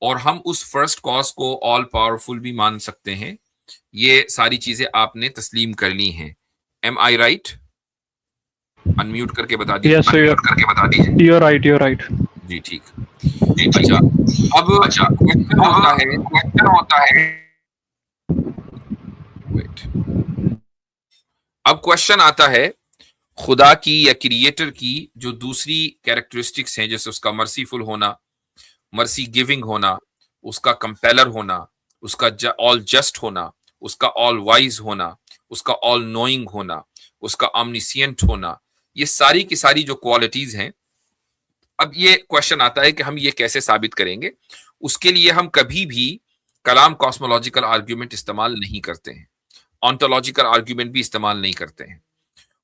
B: और हम उस फर्स्ट कॉज को ऑल पावरफुल भी मान सकते हैं। ये सारी चीजें आपने तस्लीम कर ली हैं। एम आई राइट? अनम्यूट करके बता दीजिए।
E: Yes sir, you are right.
B: जी ठीक। अच्छा, अब क्वेश्चन होता है वेट, अब क्वेश्चन आता है खुदा की या क्रिएटर की जो दूसरी कैरेक्टरिस्टिक्स हैं, जैसे उसका मर्सीफुल होना, मर्सी गिविंग होना, उसका कंपेलर होना, उसका ऑल जस्ट होना, उसका ऑल वाइज होना, उसका ऑल नोइंग होना, उसका ऑमनिसिएंट होना, ये सारी की सारी जो क्वालिटीज हैं। अब ये क्वेश्चन आता है कि हम ये कैसे साबित करेंगे। उसके लिए हम कभी भी कलाम कॉस्मोलॉजिकल आर्ग्यूमेंट इस्तेमाल नहीं करते हैं, ऑन्टोलॉजिकल आर्ग्यूमेंट भी इस्तेमाल नहीं करते हैं।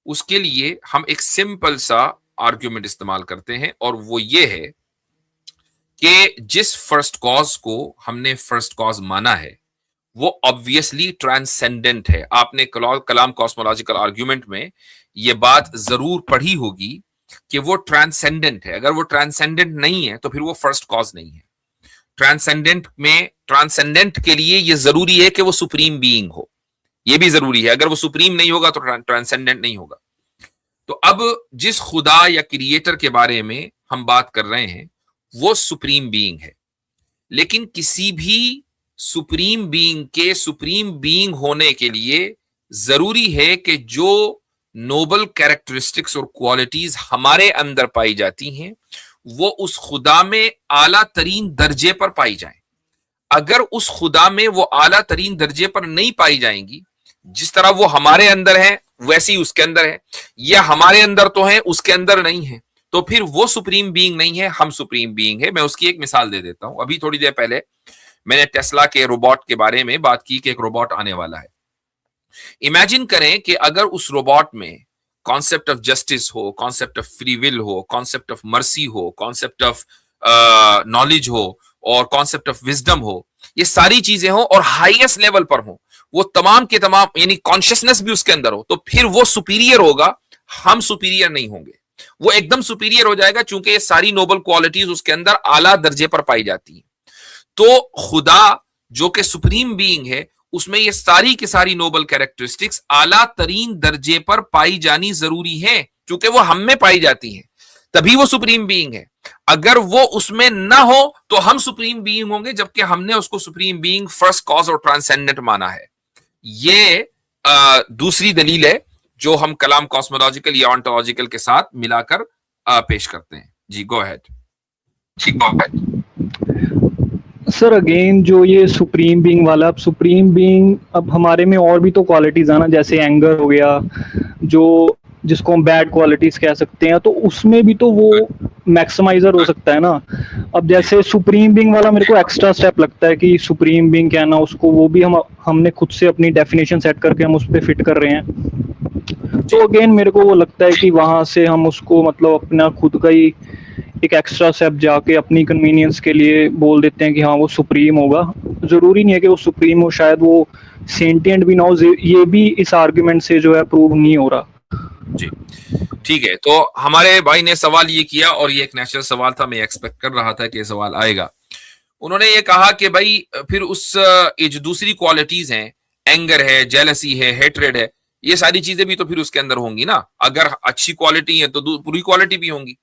B: उसके लिए हम एक सिंपल सा आर्ग्यूमेंट इस्तेमाल करते हैं, और वो ये है कि जिस फर्स्ट कॉज को हमने फर्स्ट कॉज माना है वो ऑब्वियसली ट्रांसेंडेंट है। आपने कलाम कॉस्मोलॉजिकल आर्ग्यूमेंट में ये बात जरूर पढ़ी होगी कि वो ट्रांसेंडेंट है। अगर वो ट्रांसेंडेंट नहीं है तो फिर वो फर्स्ट कॉज नहीं है। ट्रांसेंडेंट के लिए ये जरूरी है कि वो सुप्रीम बीइंग हो, ये भी जरूरी है। अगर वो सुप्रीम नहीं होगा तो ट्रांसेंडेंट नहीं होगा। तो अब जिस खुदा या क्रिएटर के बारे में हम बात कर रहे हैं वो सुप्रीम बीइंग है, लेकिन किसी भी सुप्रीम बीइंग के सुप्रीम बीइंग होने के लिए जरूरी है कि जो नोबल कैरेक्टरिस्टिक्स और क्वालिटीज हमारे अंदर पाई जाती हैं वो उस खुदा में आला तरीन दर्जे पर पाई जाए। अगर उस खुदा में वो आला तरीन दर्जे पर नहीं पाई जाएंगी, जिस तरह वो हमारे अंदर है वैसी उसके अंदर है, या हमारे अंदर तो है उसके अंदर नहीं है, तो फिर वो सुप्रीम बीइंग नहीं है, हम सुप्रीम बीइंग है। मैं उसकी एक मिसाल दे देता हूं। अभी थोड़ी देर पहले मैंने टेस्ला के रोबोट के बारे में बात की कि एक रोबोट आने वाला है। इमेजिन करें कि अगर उस रोबोट में कॉन्सेप्ट ऑफ जस्टिस हो, कॉन्सेप्ट ऑफ फ्री विल हो, कॉन्सेप्ट ऑफ मर्सी हो, कॉन्सेप्ट ऑफ नॉलेज हो और कॉन्सेप्ट ऑफ विजडम हो, ये सारी चीजें हो और हाईएस्ट लेवल पर हो, वो तमाम के तमाम यानी कॉन्शियसनेस भी उसके अंदर हो, तो फिर वो सुपीरियर होगा, हम सुपीरियर नहीं होंगे। वो एकदम सुपीरियर हो जाएगा क्योंकि ये सारी नोबल क्वालिटीज उसके अंदर आला दर्जे पर पाई जाती हैं। तो खुदा जो कि सुप्रीम बीइंग है उसमें ये सारी की सारी नोबल कैरेक्टरिस्टिक्स आला तरीन दर्जे पर पाई जानी जरूरी है, क्योंकि वो हम में पाई जाती हैं, तभी वो सुप्रीम बीइंग है। अगर वो उसमें ना हो तो हम सुप्रीम बीइंग होंगे, जबकि हमने उसको सुप्रीम बीइंग, फर्स्ट कॉज और ट्रांसेंडेंट माना है। ये दूसरी दलील है जो हम कलाम कॉस्मोलॉजिकल या ऑन्टोलॉजिकल के साथ मिलाकर पेश करते हैं। जी गो अहेड।
E: सर अगेन जो ये सुप्रीम बीइंग वाला, अब सुप्रीम बीइंग, अब हमारे में और भी तो क्वालिटीज है ना, जैसे एंगर हो गया, जो जिसको हम बैड क्वालिटीज कह सकते हैं, तो उसमें भी तो वो मैक्सिमाइजर हो सकता है ना। अब जैसे सुप्रीम बीइंग वाला मेरे को एक्स्ट्रा स्टेप लगता है कि सुप्रीम बीइंग क्या ना, उसको वो भी हमने खुद से अपनी डेफिनेशन सेट करके हम उस पर फिट कर रहे हैं। तो अगेन मेरे को वो लगता है कि वहां से हम उसको मतलब अपना खुद का ही एक एक्स्ट्रा स्टेप जाके अपनी कन्वीनियंस के लिए बोल देते हैं कि हाँ वो सुप्रीम होगा। जरूरी नहीं है कि वो सुप्रीम हो, शायद वो सेंटिएंट भी ना हो। ये भी इस आर्गुमेंट से जो है प्रूव नहीं हो रहा।
B: जी ठीक है, तो हमारे भाई ने सवाल ये किया और ये एक नेचुरल सवाल था, मैं एक्सपेक्ट कर रहा था कि ये सवाल आएगा। उन्होंने ये कहा कि भाई फिर उस ये जो दूसरी क्वालिटीज हैं, एंगर है, जेलसी है, हेट्रेड है, ये सारी चीजें भी तो फिर उसके अंदर होंगी ना। अगर अच्छी क्वालिटी है तो बुरी क्वालिटी भी होंगी।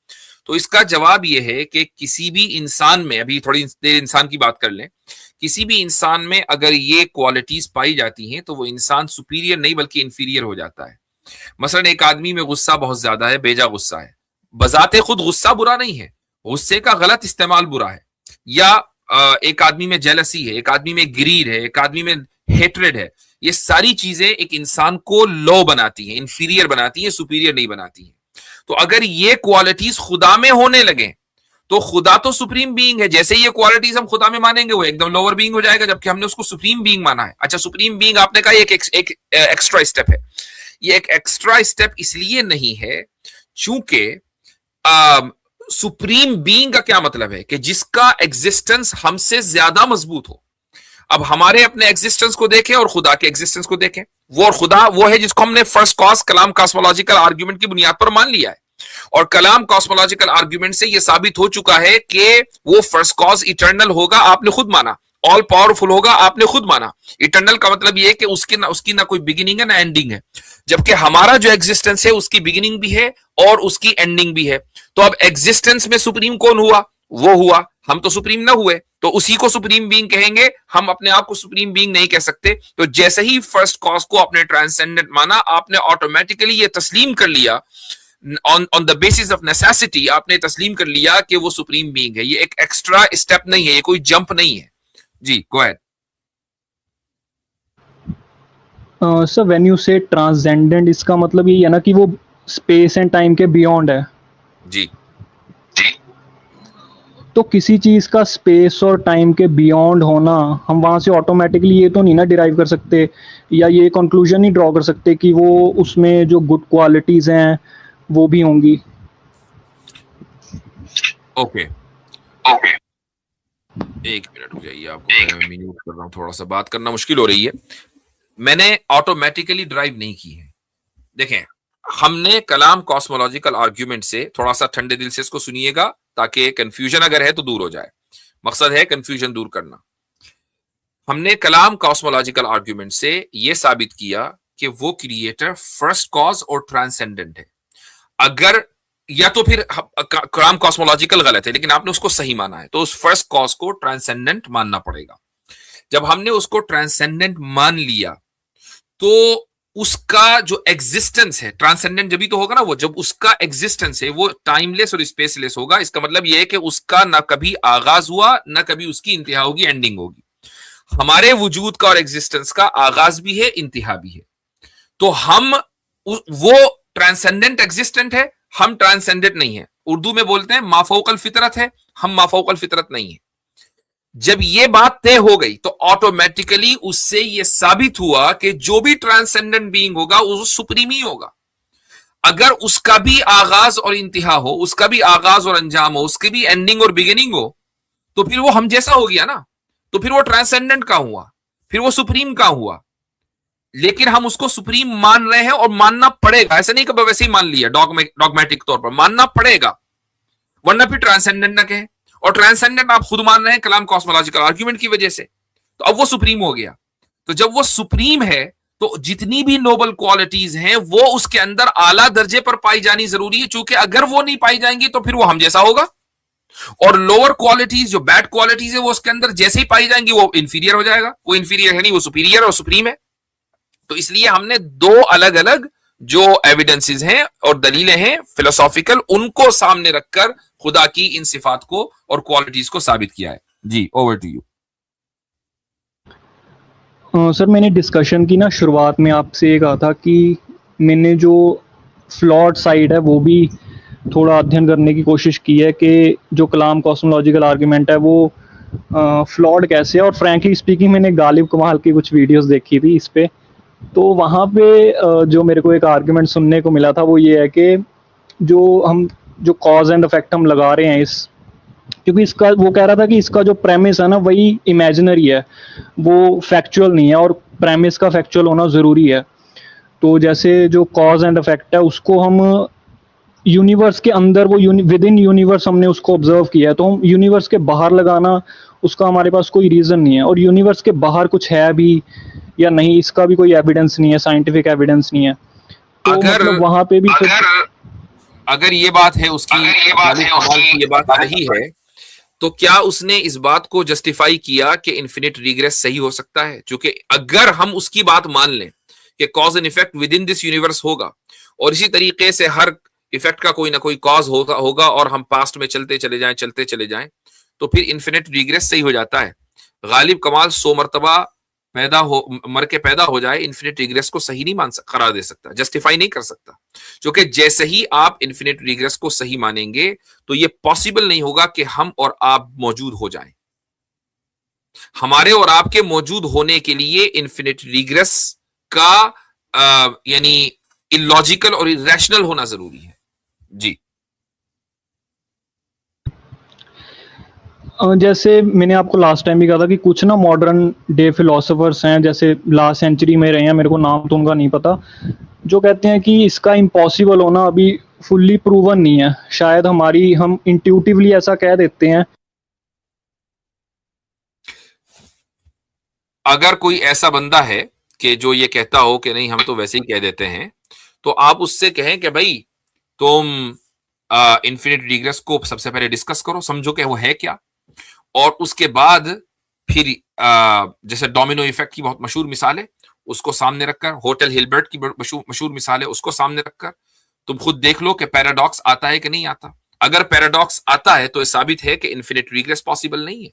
B: तो इसका जवाब ये है कि किसी भी इंसान में, अभी थोड़ी देर इंसान की बात कर लें, किसी भी इंसान में अगर ये क्वालिटीज पाई जाती हैं तो वो इंसान सुपीरियर नहीं बल्कि इंफीरियर हो जाता है। मसलन एक आदमी में गुस्सा बहुत ज्यादा है, बेजा गुस्सा है, बजाते खुद गुस्सा बुरा नहीं है, गुस्से का गलत इस्तेमाल बुरा है। या एक आदमी में जेलसी है, एक आदमी में ग्रीड है, एक आदमी में हेट्रेड है, ये सारी चीजें एक इंसान को लो बनाती हैं, इंफीरियर बनाती हैं, सुपीरियर नहीं बनाती हैं। तो अगर ये क्वालिटीज खुदा में होने लगे तो खुदा तो सुप्रीम बीइंग है, जैसे ये क्वालिटीज हम खुदा में मानेंगे वो एकदम लोअर बीइंग हो जाएगा, जबकि हमने उसको सुप्रीम बीइंग माना है। अच्छा, सुप्रीम बीइंग आपने कहा एक एक्स्ट्रा स्टेप है। ये एक एक्स्ट्रा स्टेप इसलिए नहीं है चूंकि सुप्रीम बीइंग का क्या मतलब है कि जिसका एग्जिस्टेंस हमसे ज्यादा मजबूत हो। अब हमारे अपने एग्जिस्टेंस को देखें और खुदा के एग्जिस्टेंस को देखें, वो और खुदा वो है जिसको हमने फर्स्ट कॉज कलाम कॉस्मोलॉजिकल आर्ग्यूमेंट की बुनियाद पर मान लिया है। और कलाम कॉस्मोलॉजिकल आर्ग्यूमेंट से यह साबित हो चुका है कि वो फर्स्ट कॉज इटर्नल होगा, आपने खुद माना। ऑल पावरफुल होगा, आपने खुद माना। इटर्नल का मतलब ये है कि उसकी ना कोई बिगिनिंग है ना एंडिंग है, जबकि हमारा जो एग्जिस्टेंस है उसकी बिगिनिंग भी है और उसकी एंडिंग भी है। तो अब एग्जिस्टेंस में सुप्रीम कौन हुआ? वो हुआ, हम तो सुप्रीम ना हुए, तो उसी को सुप्रीम बीइंग कहेंगे, हम अपने आप को सुप्रीम बीइंग नहीं कह सकते। तो जैसे ही फर्स्ट कॉज को आपने ट्रांसेंडेंट माना, आपने ऑटोमेटिकली ये तस्लीम कर लिया, on the basis of necessity आपने तस्लीम कर लिया कि वो सुप्रीम बीइंग है। ये एक एक्स्ट्रा स्टेप नहीं है, ये कोई जंप नहीं है। जी go ahead.
E: Sir when you say transcendent, इसका मतलब ये है ना कि वो स्पेस एंड टाइम के बियॉन्ड है।
B: जी
E: तो किसी चीज का स्पेस और टाइम के बियॉन्ड होना, हम वहां से ऑटोमेटिकली ये तो नहीं ना डिराइव कर सकते या ये कंक्लूजन नहीं ड्रॉ कर सकते कि वो उसमें जो गुड क्वालिटीज हैं वो भी होंगी।
B: ओके एक मिनट हो जाइए, आपको मैं म्यूट कर रहा हूं, थोड़ा सा बात करना मुश्किल हो रही है। मैंने ऑटोमेटिकली ड्राइव नहीं की है। देखें, हमने कलाम कॉस्मोलॉजिकल आर्ग्यूमेंट से, थोड़ा सा ठंडे दिल से इसको सुनिएगा ताकि कंफ्यूजन अगर है तो दूर हो जाए। मकसद है कंफ्यूजन दूर करना। हमने कलाम कॉस्मोलॉजिकल आर्ग्यूमेंट से यह साबित किया कि वो क्रिएटर फर्स्ट कॉज और ट्रांसेंडेंट है। अगर या तो फिर कलाम कॉस्मोलॉजिकल गलत है लेकिन आपने उसको सही माना है, तो उस फर्स्ट कॉज को ट्रांसेंडेंट मानना पड़ेगा। जब हमने उसको ट्रांसेंडेंट मान लिया तो उसका जो एग्जिस्टेंस है, ट्रांसेंडेंट जब भी तो होगा ना वो, जब उसका एग्जिस्टेंस है वो टाइमलेस और स्पेसलेस होगा। इसका मतलब ये है कि उसका ना कभी आगाज हुआ ना कभी उसकी इंतहा होगी, एंडिंग होगी। हमारे वजूद का और एग्जिस्टेंस का आगाज भी है, इंतहा भी है। तो हम वो ट्रांसेंडेंट एग्जिस्टेंट है, हम ट्रांसेंडेंट नहीं है। उर्दू में बोलते हैं माफौकल फितरत है, हम माफौकल फितरत नहीं है। जब ये बात तय हो गई तो ऑटोमेटिकली उससे ये साबित हुआ कि जो भी ट्रांसेंडेंट बीइंग होगा वो सुप्रीम ही होगा। अगर उसका भी आगाज और इंतहा हो, उसका भी आगाज और अंजाम हो, उसकी भी एंडिंग और बिगिनिंग हो, तो फिर वो हम जैसा हो गया ना। तो फिर वो ट्रांसेंडेंट का हुआ, फिर वो सुप्रीम का हुआ। लेकिन हम उसको सुप्रीम मान रहे हैं और मानना पड़ेगा। ऐसा नहीं कि वैसे ही मान लिया डॉगमेटिक तौर पर, मानना पड़ेगा, वरना फिर ट्रांसेंडेंट ना कहे। और ट्रांसेंडेंट आप खुद मान रहे हैं कलाम कॉस्मोलॉजिकल आर्ग्यूमेंट की वजह से, तो अब वो सुप्रीम हो गया। तो जब वो सुप्रीम है तो जितनी भी नोबल क्वालिटीज हैं वो उसके अंदर आला दर्जे पर पाई जानी जरूरी है, चूंकि अगर वो नहीं पाई जाएंगी तो फिर वो हम जैसा होगा। और लोअर क्वालिटीज, जो बैड क्वालिटीज है, वो उसके अंदर जैसे ही पाई जाएंगी वो इंफीरियर हो जाएगा। वो इंफीरियर है नहीं, वो सुपीरियर और सुप्रीम है। तो इसलिए हमने दो अलग अलग जो एविडेंसेस हैं और दलीलें हैं फिलोसॉफिकल, उनको सामने रखकर खुदा की इन सिफात को और क्वालिटीज को साबित किया है। जी, ओवर टू यू।
E: सर, मैंने डिस्कशन की ना शुरुआत में आपसे ये कहा था कि मैंने जो फ्लॉड साइड है वो भी थोड़ा अध्ययन करने की कोशिश की है कि जो कलाम कॉस्मोलॉजिकल आर्गुमेंट है वो फ्लॉड कैसे है। और फ्रैंकली स्पीकिंग मैंने गालिब कमाल की कुछ वीडियोस देखी थी इस पे, तो वहाँ पे जो मेरे को एक आर्गुमेंट सुनने को मिला था वो ये है कि जो कॉज एंड इफेक्ट हम लगा रहे हैं इस, क्योंकि इसका वो कह रहा था कि इसका जो प्रेमिस है ना वही इमेजिनरी है, वो फैक्चुअल नहीं है, और प्रेमिस का फैक्चुअल होना ज़रूरी है। तो जैसे जो कॉज एंड इफेक्ट है उसको हम यूनिवर्स के अंदर, वो विद इन यूनिवर्स हमने उसको ऑब्जर्व किया है, तो हम यूनिवर्स के बाहर लगाना उसका हमारे पास कोई रीज़न नहीं है। और यूनिवर्स के बाहर कुछ है भी या नहीं, इसका भी कोई एविडेंस नहीं है, साइंटिफिक एविडेंस नहीं है। तो
B: अगर
E: मतलब वहाँ पे भी
B: अगर ये बात है उसकी, ये बात सही है, तो क्या उसने इस बात को जस्टिफाई किया कि इन्फिनिट रिग्रेस सही हो सकता है? क्योंकि अगर हम उसकी बात मान लें कि cause and effect with in this universe होगा और इसी तरीके से हर इफेक्ट का कोई ना कोई कॉज होगा और हम पास्ट में चलते चले जाएं, तो फिर इन्फिनिट रिग्रेस सही हो जाता है। गालिब कमाल 100 मरतबा मर के पैदा हो जाए, इन्फिनिट रिग्रेस को सही नहीं करार दे सकता, जस्टिफाई नहीं कर सकता। क्योंकि जैसे ही आप इन्फिनिट रिग्रेस को सही मानेंगे तो ये पॉसिबल नहीं होगा कि हम और आप मौजूद हो जाएं। हमारे और आपके मौजूद होने के लिए इन्फिनिट रिग्रेस का यानी इलॉजिकल और इरेशनल होना जरूरी है। जी,
E: जैसे मैंने आपको लास्ट टाइम भी कहा था कि कुछ ना मॉडर्न डे फिलोसोफर्स हैं, जैसे लास्ट सेंचुरी में रहे हैं, मेरे को नाम तो उनका नहीं पता, जो कहते हैं कि इसका इम्पॉसिबल होना अभी फुल्ली प्रूवन नहीं है। शायद हम इंट्यूटिवली ऐसा कह देते हैं।
B: अगर कोई ऐसा बंदा है कि जो ये कहता हो कि नहीं हम तो वैसे ही कह देते हैं, तो आप उससे कहें कि भाई तुम इन्फिनिट रिग्रेस को सबसे पहले डिस्कस करो, समझो कि वो है क्या, और उसके बाद फिर जैसे डोमिनो इफेक्ट की बहुत मशहूर मिसाल है, उसको सामने रखकर, होटल हिलबर्ट की मशहूर मिसाल है, उसको सामने रखकर तुम खुद देख लो कि पैराडॉक्स आता है कि नहीं आता। अगर पैराडॉक्स आता है तो यह साबित है कि इन्फिनिट रिग्रेस पॉसिबल नहीं है।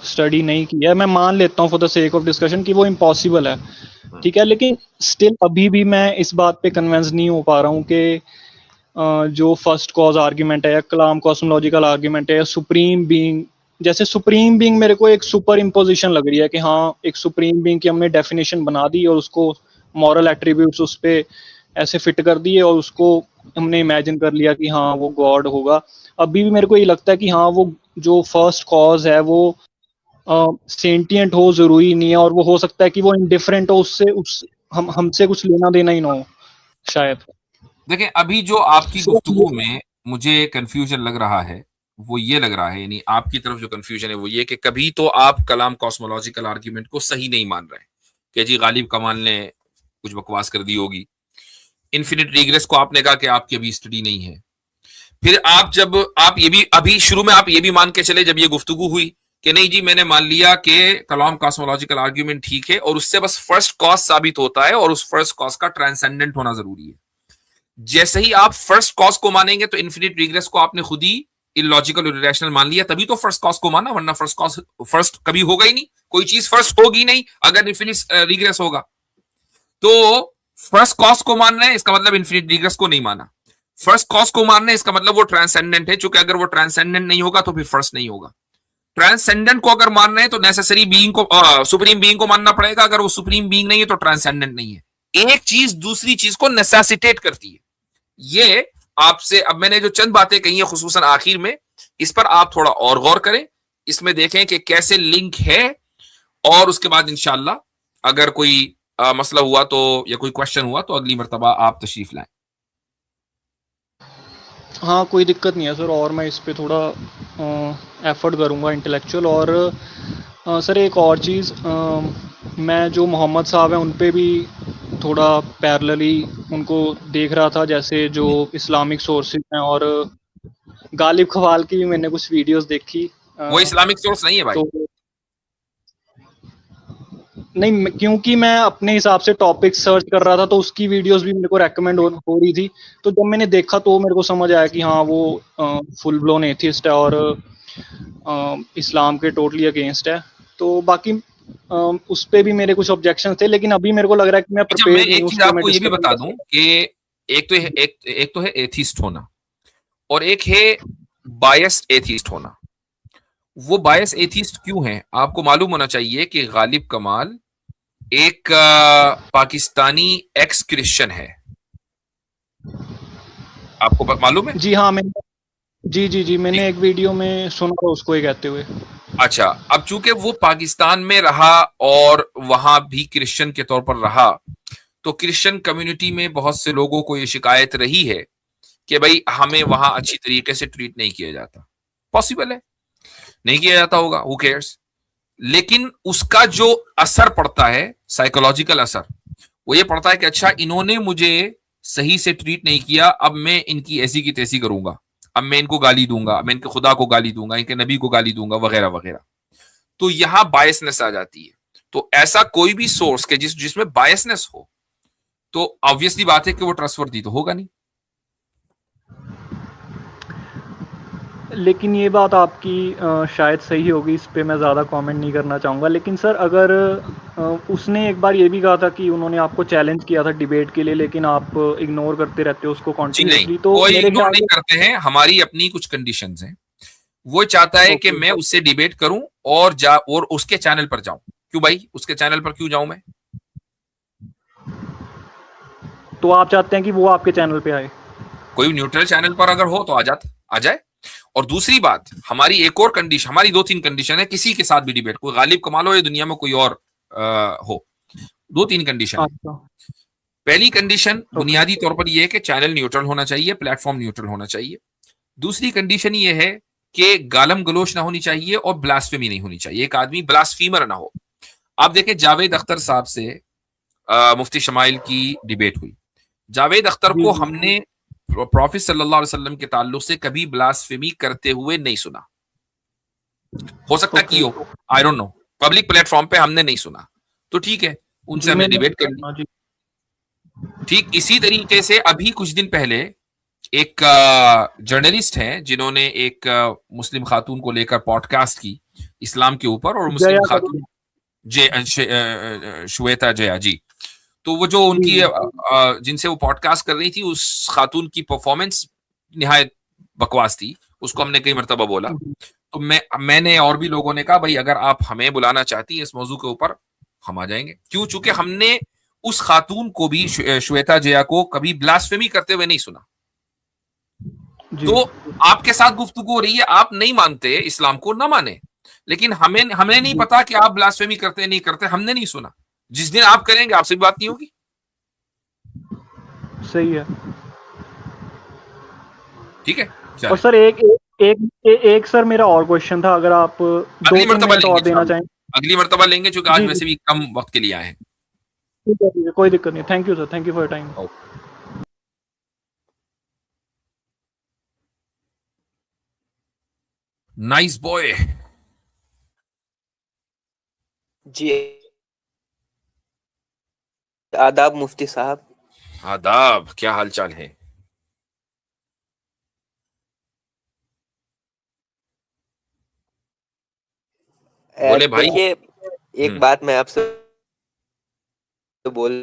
E: स्टडी नहीं किया है, मैं मान लेता हूँ for the sake of discussion कि वो इम्पॉसिबल है, ठीक है, लेकिन स्टिल अभी भी मैं इस बात पे कन्विंस नहीं हो पा रहा हूँ कि जो फर्स्ट कॉज आर्ग्यूमेंट है या कलाम कॉस्मोलॉजिकल आर्ग्यूमेंट है या सुप्रीम बीइंग, जैसे सुप्रीम बीइंग मेरे को एक सुपर इम्पोजिशन लग रही है कि हाँ एक सुप्रीम बीइंग की हमने डेफिनेशन बना दी और उसको मॉरल एट्रीब्यूट्स उस पर ऐसे फिट कर दिए और उसको हमने इमेजिन कर लिया कि हाँ वो गॉड होगा। अभी भी मेरे को ये लगता है कि हाँ वो जो फर्स्ट कॉज है वो सेंटिएंट हो जरूरी नहीं है, और वो हो सकता है कि वो इंडिफरेंट हो, उससे हमसे कुछ लेना देना ही ना हो शायद।
B: देखिए, अभी जो आपकी गुफ्तगू में मुझे कंफ्यूजन लग रहा है वो ये लग रहा है, यानी आपकी तरफ जो कंफ्यूजन है वो ये कि कभी तो आप कलाम कॉस्मोलॉजिकल आर्ग्यूमेंट को सही नहीं मान रहे कि जी गालिब कमाल ने कुछ बकवास कर दी होगी। इन्फिनिट रिग्रेस को आपने कहा कि आपकी अभी स्टडी नहीं है। फिर आप जब आप ये भी अभी शुरू में आप ये भी मान के चले जब ये गुफ्तगू हुई कि नहीं जी मैंने मान लिया कि कलाम कॉस्मोलॉजिकल आर्ग्यूमेंट ठीक है और उससे बस फर्स्ट कॉज साबित होता है और उस फर्स्ट कॉज का ट्रांसेंडेंट होना जरूरी है। जैसे ही आप फर्स्ट कॉज को मानेंगे तो इन्फिनिट रिग्रेस को आपने खुद ही इलॉजिकल और इरेशनल मान लिया, तभी तो फर्स्ट कॉज को माना, वरना फर्स्ट कॉज फर्स्ट कभी होगा ही नहीं, कोई चीज फर्स्ट होगी नहीं अगर इन्फिनिट रिग्रेस होगा। तो फर्स्ट कॉज को मान रहे हैं इसका मतलब इन्फिनिट रिग्रेस को नहीं माना, फर्स्ट कॉज को मान रहे हैं इसका मतलब वो ट्रांसेंडेंट है, चूंकि अगर वो ट्रांसेंडेंट नहीं होगा तो फिर फर्स्ट नहीं होगा। ट्रांसेंडेंट को अगर मान रहे हैं तो नेसेसरी बीइंग को सुप्रीम बीइंग को मानना पड़ेगा, अगर वो सुप्रीम बीइंग नहीं है तो ट्रांसेंडेंट नहीं है। एक चीज दूसरी चीज को नेसेसिटेट करती है। ये आपसे अब मैंने जो चंद बातें कही है खुसूसन आखिर में, इस पर आप थोड़ा और गौर करें, इसमें देखें कि कैसे लिंक है, और उसके बाद इंशाअल्लाह अगर कोई मसला हुआ तो या कोई क्वेश्चन हुआ तो अगली मर्तबा आप तशरीफ लाएं।
E: हाँ, कोई दिक्कत नहीं है सर, और मैं इस पे थोड़ा एफर्ट करूँगा इंटेलेक्चुअल। और सर एक और चीज़, मैं जो मोहम्मद साहब हैं उन पे भी थोड़ा पैरेलली उनको देख रहा था, जैसे जो इस्लामिक सोर्सेज हैं, और गालिब क़वाल की भी मैंने कुछ वीडियोस देखी।
B: वो इस्लामिक सोर्स नहीं है भाई।
E: तो नहीं, क्योंकि मैं अपने हिसाब से टॉपिक सर्च कर रहा था तो उसकी वीडियोस भी मेरे को रेकमेंड हो रही थी, तो जब मैंने देखा तो मेरे को समझ आया कि हाँ वो फुल ब्लोन एथिस्ट है और इस्लाम के टोटली अगेंस्ट है। तो बाकी उस पे भी मेरे कुछ ऑब्जेक्शन थे, लेकिन अभी मेरे को लग रहा है कि मैं
B: अच्छा,
E: प्रिपेयर
B: मैं एक चीज आपको ये भी बता दूं कि एक तो है एथिस्ट होना और एक है बायस एथिस्ट होना। वो बायस एथिस्ट क्यों है आपको मालूम होना चाहिए कि गालिब कमाल एक पाकिस्तानी एक्स क्रिश्चियन है, आपको मालूम है?
E: जी हाँ, मैंने जी मैंने एक वीडियो में सुना था उसको ये कहते हुए।
B: अच्छा, अब चूंकि वो पाकिस्तान में रहा और वहां भी क्रिश्चियन के तौर पर रहा, तो क्रिश्चियन कम्युनिटी में बहुत से लोगों को ये शिकायत रही है कि भाई हमें वहां अच्छी तरीके से ट्रीट नहीं किया जाता। पॉसिबल है नहीं किया जाता होगा, हु केयर्स, लेकिन उसका जो असर पड़ता है, साइकोलॉजिकल असर, वो ये पड़ता है कि अच्छा इन्होंने मुझे सही से ट्रीट नहीं किया, अब मैं इनकी ऐसी की तैसी करूंगा, अब मैं इनको गाली दूंगा, मैं इनके खुदा को गाली दूंगा, इनके नबी को गाली दूंगा, वगैरह वगैरह। तो यहां बायसनेस आ जाती है। तो ऐसा कोई भी सोर्स के जिसमें बायसनेस हो तो ऑब्वियसली बात है कि वो ट्रस्टवर्दी तो होगा नहीं।
E: लेकिन ये बात आपकी शायद सही होगी, इस पे मैं ज़्यादा कमेंट नहीं करना चाहूँगा। लेकिन सर अगर उसने एक बार ये भी कहा था कि उन्होंने आपको चैलेंज किया था डिबेट के लिए, लेकिन आप इग्नोर करते रहते हो उसको कॉन्टिन्यूसली, तो
B: कोई
E: मेरे
B: इग्नोर
E: ख्याल
B: नहीं करते हैं, हमारी अपनी कुछ कंडीशंस हैं। वो चाहता है कि मैं उससे डिबेट करूं और उसके चैनल पर जाऊं। क्यों भाई, उसके चैनल पर क्यों जाऊं मैं?
E: तो आप चाहते हैं कि वो आपके चैनल पे आए?
B: कोई न्यूट्रल चैनल पर अगर हो तो आ जाए। और दूसरी बात, हमारी एक और कंडीशन, हमारी 2-3 कंडीशन है किसी के साथ भी डिबेट, कोई गालिब कमाल हो या दुनिया में कोई और हो, 2-3 कंडीशन है। पहली कंडीशन बुनियादी तौर पर यह है कि चैनल न्यूट्रल होना चाहिए, प्लेटफॉर्म न्यूट्रल होना चाहिए। दूसरी कंडीशन ये है कि गालम गलोच ना होनी चाहिए और ब्लास्फेमी नहीं होनी चाहिए, एक आदमी ब्लास्फीमर ना हो। आप देखें जावेद अख्तर साहब से मुफ्ती शमाइल की डिबेट हुई, जावेद अख्तर को हमने प्रॉफिट सल्लल्लाहु अलैहि वसल्लम के ताल्लुक से कभी ब्लास्फेमी करते हुए नहीं सुना। हो सकता कि हो, I don't know, public platform पे हमने नहीं सुना, तो ठीक है, उनसे हमने डिबेट कर ली। ठीक इसी तरीके से अभी कुछ दिन पहले एक जर्नलिस्ट हैं जिन्होंने एक मुस्लिम खातून को लेकर पॉडकास्ट की इस्लाम के ऊपर, और मुस्लिम खातून श्वेता जया जी, तो वो जो उनकी जिनसे वो पॉडकास्ट कर रही थी, उस खातून की परफॉर्मेंस निहायत बकवास थी, उसको हमने कई मरतबा बोला। तो मैंने और भी लोगों ने कहा भाई अगर आप हमें बुलाना चाहती है इस मौजू के ऊपर हम आ जाएंगे। क्यों? चूंकि हमने उस खातून को भी, श्वेता जया को, कभी ब्लास्फेमी करते हुए नहीं सुना। तो आपके साथ गुफ्तगू हो रही है, आप नहीं मानते इस्लाम को, ना माने, लेकिन हमें नहीं पता कि आप ब्लास्फेमी करते नहीं करते, हमने नहीं सुना। जिस दिन आप करेंगे आपसे भी बात नहीं होगी।
E: सही है,
B: ठीक है।
E: और सर एक सर मेरा और क्वेश्चन था, अगर आप
B: अगली मर्तबा
E: और देना चाहें।
B: अगली मर्तबा लेंगे, क्योंकि आज वैसे भी कम वक्त के लिए आए हैं।
E: ठीक है, कोई दिक्कत नहीं। Thank you sir, thank you for your time.
B: Nice boy.
F: जी आदाब मुफ्ती साहब।
B: आदाब, क्या हालचाल है? बोले भाई।
F: देखिए एक बात मैं आपसे बोल,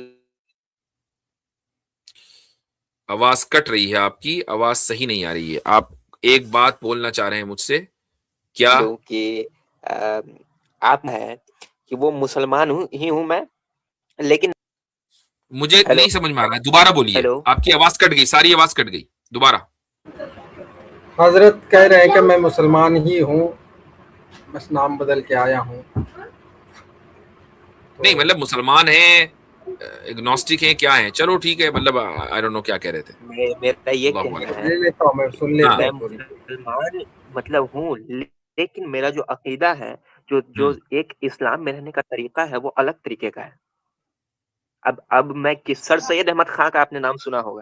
B: आवाज कट रही है, आपकी आवाज सही नहीं आ रही है। आप एक बात बोलना चाह रहे हैं मुझसे, क्या?
F: कि आप है कि वो मुसलमान ही हूं मैं, लेकिन
B: मुझे
F: हेलो
B: नहीं समझ में आ रहा है, दोबारा बोलिए।
F: हेलो
B: आपकी आवाज कट गई, सारी आवाज कट गई, दोबारा।
C: हजरत कह रहे हैं कि मैं मुसलमान ही हूँ, बस नाम बदल के आया हूँ।
B: नहीं मतलब मुसलमान हैं, एग्नोस्टिक हैं, क्या हैं? चलो ठीक है, मतलब आई डोंट नो क्या कह रहे थे।
F: मेरा ये
B: अल्लाहु
F: कहना
B: अकबर।
F: है
C: ले लेता हूँ, मैं सुन
F: कि
B: हाँ।
C: लेता
F: मैं
C: हूँ पूरी।
F: मुसलमान मतलब हूँ, लेकिन मेरा जो अकीदा है, जो जो एक इस्लाम में रहने का तरीका है, वो अलग तरीके का है। अब मैं किस सर सैयद अहमद खान का आपने नाम सुना होगा।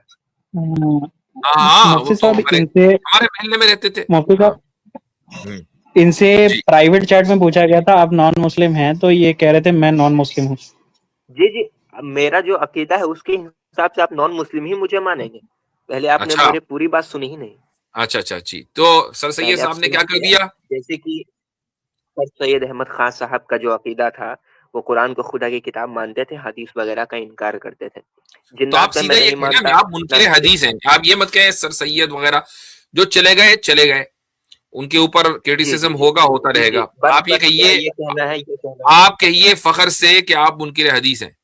B: हाँ, वो
G: मुफ्ती
B: तो
G: साहब इनसे
B: हमारे महल्ले में रहते थे।
G: मुफ्ती
B: हाँ।
G: साहब इनसे
B: जी
G: प्राइवेट चैट में पूछा गया था आप नॉन मुस्लिम हैं, तो ये कह रहे थे मैं नॉन मुस्लिम हूँ।
F: जी जी, मेरा जो अकीदा है उसके हिसाब से आप नॉन मुस्लिम ही मुझे मानेंगे। पहले आपने
B: अच्छा
F: मेरी पूरी बात सुनी ही नहीं।
B: अच्छा अच्छा जी, तो सर सैयद
F: पहले आप
B: साहब ने क्या कर
F: सुनिए,
B: दिया?
F: जैसे कि सर सैयद अहमद खान साहब का जो अकीदा था, वो कुरान को खुदा की किताब मानते थे, हदीस वगैरह का इनकार करते थे।
B: तो आप
F: जिन्नात में
B: सीधा
F: मैं
B: ये
F: नहीं
B: कहें
F: मानता,
B: ना, आप मुनकिर हदीस हैं। आप ये मत कहें सर सैयद वगैरह, जो चले गए चले गए, उनके ऊपर
F: जी जी
B: क्रिटिसिज्म
F: जी
B: होगा, होता
F: जी जी,
B: रहेगा।
F: बस
B: आप ये
F: बस मेरा
B: कहिए,
F: ये कहना है, ये कहना है।
B: आप कहिए फखर से कि आप मुनकिर हदीस हैं।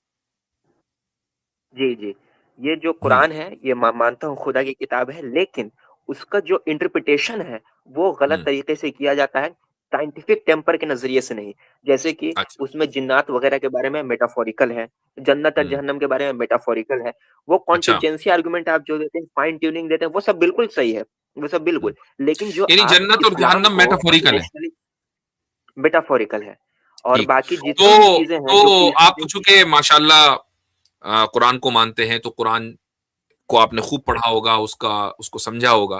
F: जी जी, ये जो
B: हम्म
F: कुरान है, ये मानता हूँ खुदा की किताब है, लेकिन उसका जो इंटरप्रिटेशन है, वो गलत
B: हम्म,
F: तरीके से किया जाता है, साइंटिफिक टेम्पर के नजरिए से नहीं। जैसे कि
B: अच्छा।
F: उसमें जिन्नात वगैरह के बारे में मेटाफोरिकल है, जन्नत और
B: हम्म,
F: जहन्नम के बारे में मेटाफोरिकल है। वो
B: अच्छा।
F: कॉन्टिजेंसी आर्गुमेंट आप जो देते हैं, फाइन ट्यूनिंग देते हैं, वो सब बिल्कुल सही है, वो सब
B: हम्म,
F: बिल्कुल। लेकिन जो
B: यानी
F: आप
B: जन्नत और
F: इस्लाम
B: जहन्नम
F: को
B: मेटाफोरिकल है।
F: नेशनली मेटाफोरिकल है, और
B: ठीक।
F: बाकी जितनी भी
B: तो
F: चीजें हैं जो कि
B: आप तो
F: जो कि
B: चूंकि माशाल्लाह कुरान को मानते हैं, तो कुरान को आपने खूब पढ़ा होगा, उसको समझा होगा।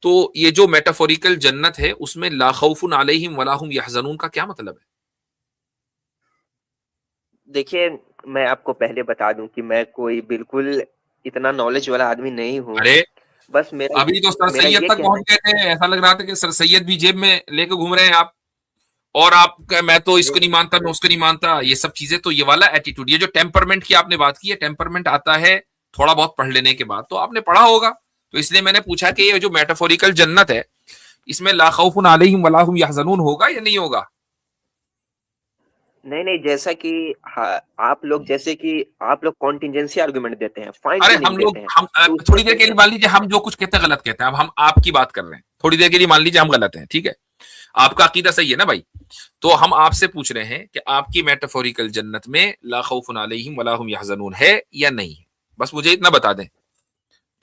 B: तो ये जो मेटाफोरिकल जन्नत है, उसमें ला खौफुन अलैहिम वला हुम यहज़नून का क्या मतलब है?
F: देखिए, मैं आपको पहले बता दूँ कि मैं कोई बिल्कुल इतना नॉलेज वाला आदमी नहीं हूँ।
B: अरे
F: बस मेरा
B: अभी तो सर
F: मेरा
B: सैयद
F: ये
B: तक
F: कहना
B: पहुंच
F: है,
B: गए थे, ऐसा लग रहा था कि सर सैयद भी जेब में लेके घूम रहे हैं आप। और आप मैं तो इसको नहीं मानता, मैं उसको नहीं मानता, ये सब चीजें, तो ये वाला एटीट्यूड, ये जो टेम्परमेंट की आपने बात की है, टेम्परमेंट आता है थोड़ा बहुत पढ़ लेने के बाद, तो आपने पढ़ा होगा। तो इसलिए मैंने पूछा कि ये जो मेटाफोरिकल जन्नत है, इसमें ला खौफुन अलैहिम वला हुम यहज़नून होगा या नहीं होगा?
F: नहीं, जैसा कि हाँ, आप लोग कॉन्टिजेंसी आर्गुमेंट देते हैं, फाइन
B: अरे
F: ट्यूनिंग
B: हम
F: देते
B: लोग,
F: हैं।
B: हम
F: तो उसमें
B: थोड़ी देर के
F: कहीं
B: लिए
F: न
B: मान लीजिए, हम जो कुछ कहते हैं गलत कहते हैं। अब हम आपकी बात कर रहे हैं, थोड़ी देर के लिए मान लीजिए हम गलत हैं, ठीक है? आपका अकीदा सही है ना भाई? तो हम आपसे पूछ रहे हैं कि आपकी मेटाफोरिकल जन्नत में ला खौफुन अलैहिम वला हुम यहज़नून है या नहीं है? बस मुझे इतना बता दें।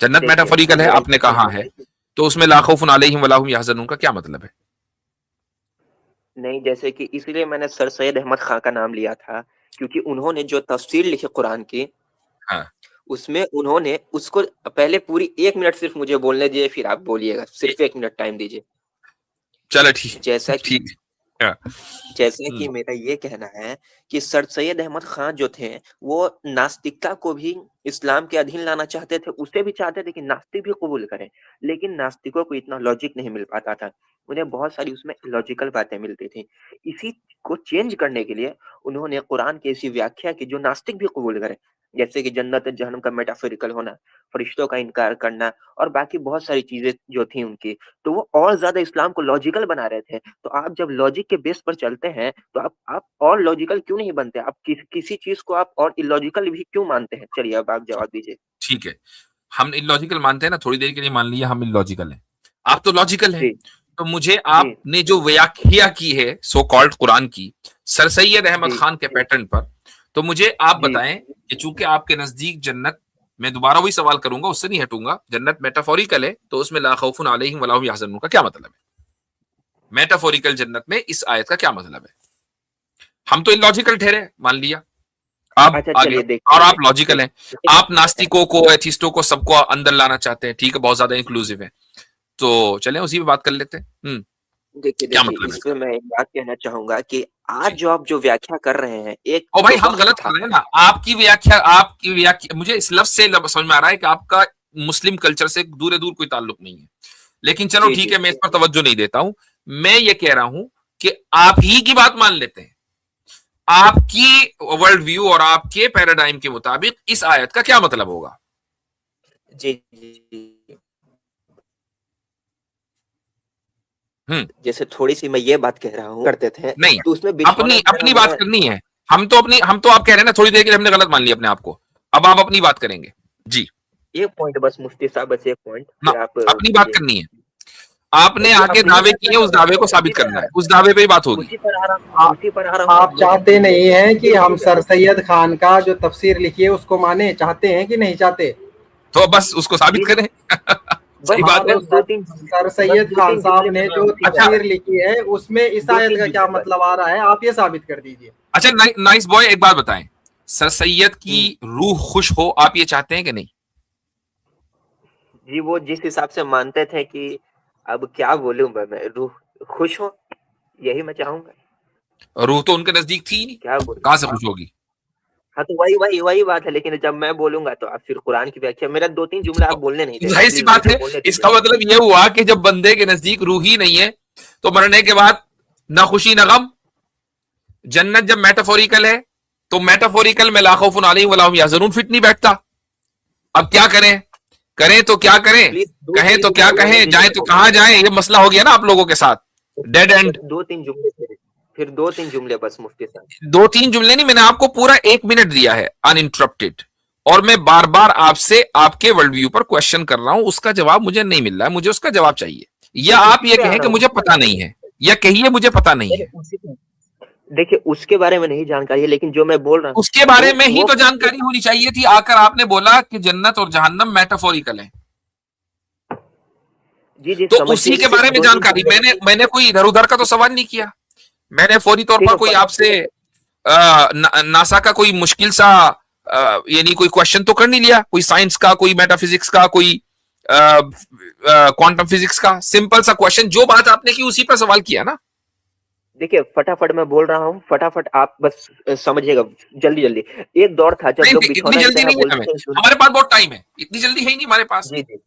B: जन्नत
F: देखिए,
B: मेटाफोरिकल है,
F: मेरा
B: आपने
F: ये
B: कहा
F: कहना
B: है,
F: है कि
B: तो उसमें ला खौफुन अलैहिम वला हुम यहज़नून का क्या मतलब है?
F: नहीं, जैसे कि इसीलिए मैंने सर सैयद अहमद खां का नाम लिया था, क्योंकि उन्होंने जो तफ़सीर लिखी कुरान की,
B: हाँ।
F: उसमें उन्होंने उसको पहले पूरी 1 मिनट सिर्फ़ मुझे बोलने दीजिए, फिर आप बोलिएगा।
B: ए-
F: सिर्फ़ 1 मिनट टाइम दीजिए।
B: चलो ठीक,
F: जैसा कि
B: ठीक है। हाँ,
F: जैसे
B: हम्म,
F: कि मेरा ये कहना है कि सर सैयद अहमद खान जो थे, वो नास्तिकता को भी इस्लाम के अधीन लाना चाहते थे, उसे भी चाहते थे कि नास्तिक भी कबूल करें, लेकिन नास्तिकों को इतना लॉजिक नहीं मिल पाता था। उन्हें बहुत सारी उसमें इलॉजिकल बातें मिलती थी। इसी को चेंज करने के लिए उन्होंने कुरान की ऐसी व्याख्या की जो नास्तिक भी कबूल करें। जैसे कि जन्नत जहन्नम का मेटाफोरिकल होना, फरिश्तों का इनकार करना, और बाकी बहुत सारी चीज़ें जो थी उनकी, तो वो और ज़्यादा इस्लाम को लॉजिकल बना रहे थे। तो आप जब लॉजिक के बेस पर चलते हैं, तो आप और लॉजिकल क्यों नहीं बनते? आप किसी चीज़ को आप और इलॉजिकल भी क्यों मानते हैं? चलिए अब आप जवाब दीजिए।
B: ठीक है। हम इलॉजिकल मानते हैं ना, थोड़ी देर के लिए मान लिया हम इलॉजिकल हैं, आप तो लॉजिकल हैं।
F: जी,
B: तो मुझे
F: जी,
B: आपने जो व्याख्या की है सो कॉल्ड कुरान की, सर सैयद अहमद
F: जी,
B: खान के पैटर्न पर, तो मुझे आप
F: जी।
B: बताएं कि चूंकि आपके नजदीक जन्नत, मैं दोबारा वही सवाल करूंगा, उससे नहीं हटूंगा, जन्नत मेटाफोरिकल है, तो उसमें ला खौफुन अलैहिम वला हुम यहज़नून का क्या मतलब है? मेटाफोरिकल जन्नत में इस आयत का क्या मतलब है? हम तो इलॉजिकल ठहरे, मान लिया। आप
F: अच्छा
B: आगे,
F: चलिए
B: और
F: देखिए,
B: आप लॉजिकल हैं।
F: देखिए
B: आप नास्तिकों को, एथिस्टों को, सबको अंदर लाना चाहते हैं, ठीक है, बहुत ज्यादा इंक्लूसिव है। तो चलें उसी पे बात कर लेते हैं।
F: देखिए
B: क्या
F: देखिए
B: मतलब है
F: इस
B: इसका?
F: पे मैं एक बात कहना चाहूंगा कि आज
B: जी।
F: जो आप जो व्याख्या कर रहे हैं एक
B: ओ भाई, हम
F: वक्त
B: गलत
F: था।
B: कर रहे हैं ना। आपकी व्याख्या मुझे इस लफ्ज से समझ में आ रहा है कि आपका मुस्लिम कल्चर से दूर दूर कोई ताल्लुक नहीं है। लेकिन चलो
F: जी
B: ठीक
F: जी
B: है, मैं इस पर तवज्जो नहीं देता हूं। मैं ये कह रहा हूं कि आप ही की बात मान लेते हैं। आपकी वर्ल्ड व्यू और आपके पैराडाइम के मुताबिक इस आयत का क्या मतलब होगा?
F: जी जी।
B: हम्म।
F: जैसे थोड़ी सी मैं ये बात कह रहा हूँ करते थे
B: नहीं,
F: तो उसमें बिछौना
B: अपनी
F: जो है
B: अपनी बात
F: हमारा
B: करनी है। हम तो आप कह रहे हैं ना थोड़ी देर के लिए हमने गलत मान लिया अपने आप को। अब आप अपनी बात करेंगे। जी।
F: एक पॉइंट बस मुफ्ती साहब, बस एक पॉइंट
B: ना,
F: फिर आप
B: अपनी बात
F: बोलिए।
B: करनी है। आपने
F: जी
B: आगे
F: आप नहीं
B: दावे किए हैं,
F: जानना
B: उस दावे
F: चाहेंगे,
B: को
F: उसी
B: साबित
F: पर
B: करना है, उस दावे पे ही बात होगी।
F: उसी पर आ रहा
C: आ,
F: हूँ, उसी पर आ रहा हूँ।
C: आप
F: दो तीन
C: चाहते
F: जुमले
C: नहीं हैं कि हम
F: देखिएगा।
C: सर सैयद खान का जो तफसीर लिखी है उसको माने, चाहते हैं कि नहीं चाहते?
B: तो बस उसको साबित
F: जी जी
B: करें।
F: बस
B: सही
C: हाँ,
B: बात है।
C: तो
F: बस दो
C: सर
F: तीन जुमले
C: सर
F: बस
C: सैयद
F: दो
C: खान
F: तीन
C: साहब
F: जुमले में
C: ने
F: मैं
C: जो
F: उसी पर आ
B: अच्छा
C: तफसीर
F: रहा
C: लिखी है उसमें इस
F: हूँ। दो
C: आयत
F: तीन
C: का क्या
F: जुमले बस।
C: मतलब आ रहा है, आप ये साबित कर दीजिए।
B: अच्छा, नाइस बॉय, एक बात बताएं। सर सैयद की
F: हम्म।
B: रूह खुश हो, आप ये चाहते हैं कि नहीं?
F: जी वो जिस हिसाब से मानते थे कि अब क्या बोलूं मैं रूह खुश हो, यही मैं चाहूंगा।
B: रूह तो उनके नजदीक थी ही नहीं,
F: क्या बोलूं।
B: कहां से खुश होगी?
F: हाँ तो वही वही वही बात है, लेकिन जब मैं बोलूंगा तो आप फिर कुरान की व्याख्या, मेरा दो तीन जुमला आप बोलने नहीं
B: तो
F: दे रहे,
B: जाहिर सी
F: प्लीज
B: बात
F: मुझे
B: है।
F: बोलने
B: इसका
F: दीजिए।
B: मतलब यह हुआ कि जब बंदे के नजदीक रूह ही नहीं है तो मरने के बाद ना खुशी ना गम। जन्नत जब मेटाफोरिकल है तो मेटाफोरिकल में ला खौफुन अलैहिम वला हुम यहज़नून फिट नहीं बैठता। अब क्या करें? करें तो क्या करें?
F: प्लीज दो
B: कहें
F: तीन
B: तो क्या
F: जुमले बोलने
B: कहें?
F: दीजिए
B: जाए तो
F: मुझे।
B: कहां जाएं? ये मसला हो गया ना आप लोगों के साथ। Dead and.
F: बस दो तीन जुमले फिर दो तीन जुमले बस मुफ्ती साहब।
B: दो तीन जुमले नहीं, मैंने आपको पूरा 1 मिनट दिया है अनइंटरप्टेड। और मैं बार बार आपसे आपके वर्ल्ड व्यू पर क्वेश्चन कर रहा हूं, उसका जवाब मुझे नहीं मिल रहा है, मुझे उसका जवाब चाहिए। या
F: मैं
B: आप
F: उसी
B: ये
F: पे आ
B: कहें
F: रहा
B: कि
F: हूँ,
B: मुझे पता नहीं है, या कहिए मुझे पता नहीं है।
F: उसी पे। देखिए उसके बारे में नहीं जानकारी है, लेकिन जो मैं बोल रहा हूँ
B: उसके बारे में ही
F: वो
B: तो जानकारी होनी चाहिए थी। आकर आपने बोला कि जन्नत और जहन्नम मेटाफोरिकल है,
F: जी जी
B: तो
F: समझिए
B: उसी
F: कि
B: के
F: सिर्फ
B: बारे में
F: दो तीन
B: जानकारी।
F: जुमले
B: मैंने
F: बस।
B: मैंने कोई इधर उधर का तो सवाल नहीं किया। मैंने फौरी तौर
F: ठीक
B: पर
F: है
B: कोई आपसे नासा का कोई मुश्किल सा यानी कोई क्वेश्चन तो कर नहीं लिया, कोई साइंस का, कोई मेटाफिजिक्स का, कोई क्वांटम फिजिक्स का। सिंपल सा क्वेश्चन, जो बात आपने की उसी पर सवाल किया ना।
F: देखिए फटाफट मैं बोल रहा हूँ, फटाफट आप बस समझिएगा, जल्दी जल्दी। एक दौर था जब
B: नहीं
F: लोग
B: नहीं, इतनी
F: बिछौना की
B: जल्दी
F: तरह
B: नहीं है
F: बोलते
B: हमें।
F: थे
B: हमारे पास बहुत टाइम है, इतनी जल्दी है ही नहीं हमारे पास।
F: जी जी।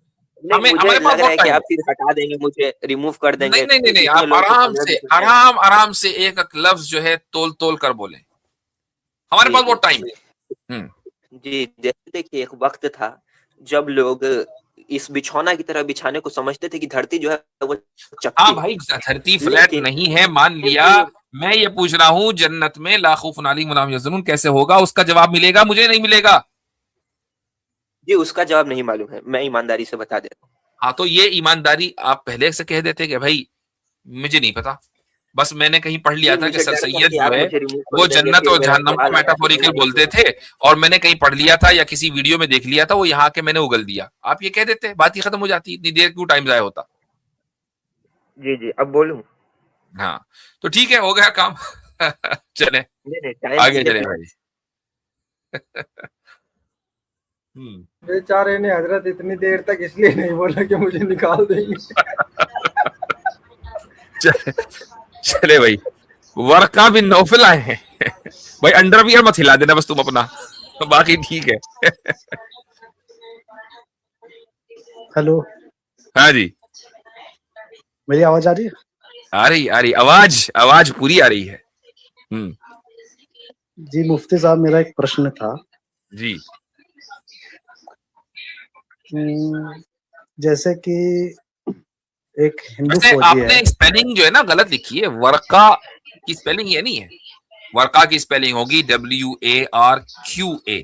F: नहीं मुझे
B: हमारे पास
F: लग रहा
B: बहुत
F: है कि
B: टाइम
F: आप
B: है।
F: फिर हटा देंगे, मुझे रिमूव कर
B: नहीं
F: देंगे,
B: नहीं नहीं नहीं,
F: इतने
B: आप
F: लोगों को
B: आराम
F: 15
B: से
F: 20 मिनट टाइम।
B: आराम आराम से एक एक लफ्ज जो है तोल तोल कर बोले। हमारे
F: जी
B: पास
F: जी
B: बहुत टाइम है।
F: जी। जैसे देखिए एक वक्त था जब लोग इस बिछौना की तरह बिछाने को समझते थे कि धरती जो है वो
B: हाँ
F: चपटी है।
B: भाई, धरती फ्लैट
F: लेकिन
B: नहीं है, मान लिया। मैं ये पूछ रहा हूँ, जन्नत में ला खौफुन अलैहिम वला हुम यहज़नून कैसे होगा? उसका जवाब मिलेगा, मुझे नहीं मिलेगा।
F: जी उसका जवाब नहीं मालूम है, मैं ईमानदारी से बता देता हूँ।
B: हाँ, तो ये ईमानदारी आप पहले से कह देते कि भाई मुझे नहीं पता। बस मैंने कहीं पढ़ लिया
F: जी
B: था कि
F: मुझे
B: सर
F: डर था
B: सैयद
F: कि
B: जो
F: आप
B: है
F: मुझे रिमूव कर
B: वो
F: देंगे,
B: जन्नत
F: फिर
B: और
F: मेरा
B: जहन्नम को
F: सवाल आया तो
B: मेटाफोरिकल
F: मैं
B: बोलते थे। और मैंने कहीं पढ़ लिया था या किसी वीडियो में देख लिया था, वो यहाँ के मैंने उगल दिया। आप ये कह देते, बात ही खत्म हो जाती। इतनी देर क्यों टाइम जाया होता?
F: जी जी अब बोलूँ।
B: हाँ, तो ठीक है, हो गया काम। चले
F: नहीं नहीं टाइम
B: आगे
F: मुझे
B: चले
F: फिर।
B: भाई। हम्म।
C: बेचारे ने हजरत इतनी देर तक इसलिए नहीं बोला कि मुझे निकाल देंगे।
B: चले भाई, वर्का बिन नौफल आए हैं। भाई अंडरवियर मत हिला देना बस तुम अपना, तो बाकी ठीक है।
G: हेलो,
B: हाँ जी,
G: मेरी आवाज आ रही है?
B: आ रही आवाज, आवाज पूरी आ रही है।
G: जी मुफ्ती साहब, मेरा एक प्रश्न था।
B: जी।
G: जैसे कि एक हिंदू
B: वैसे
G: फौजी है।
B: आपने स्पेलिंग जो है ना गलत लिखी है। वर्का की स्पेलिंग ये नहीं है। वर्का की स्पेलिंग होगी WARQA।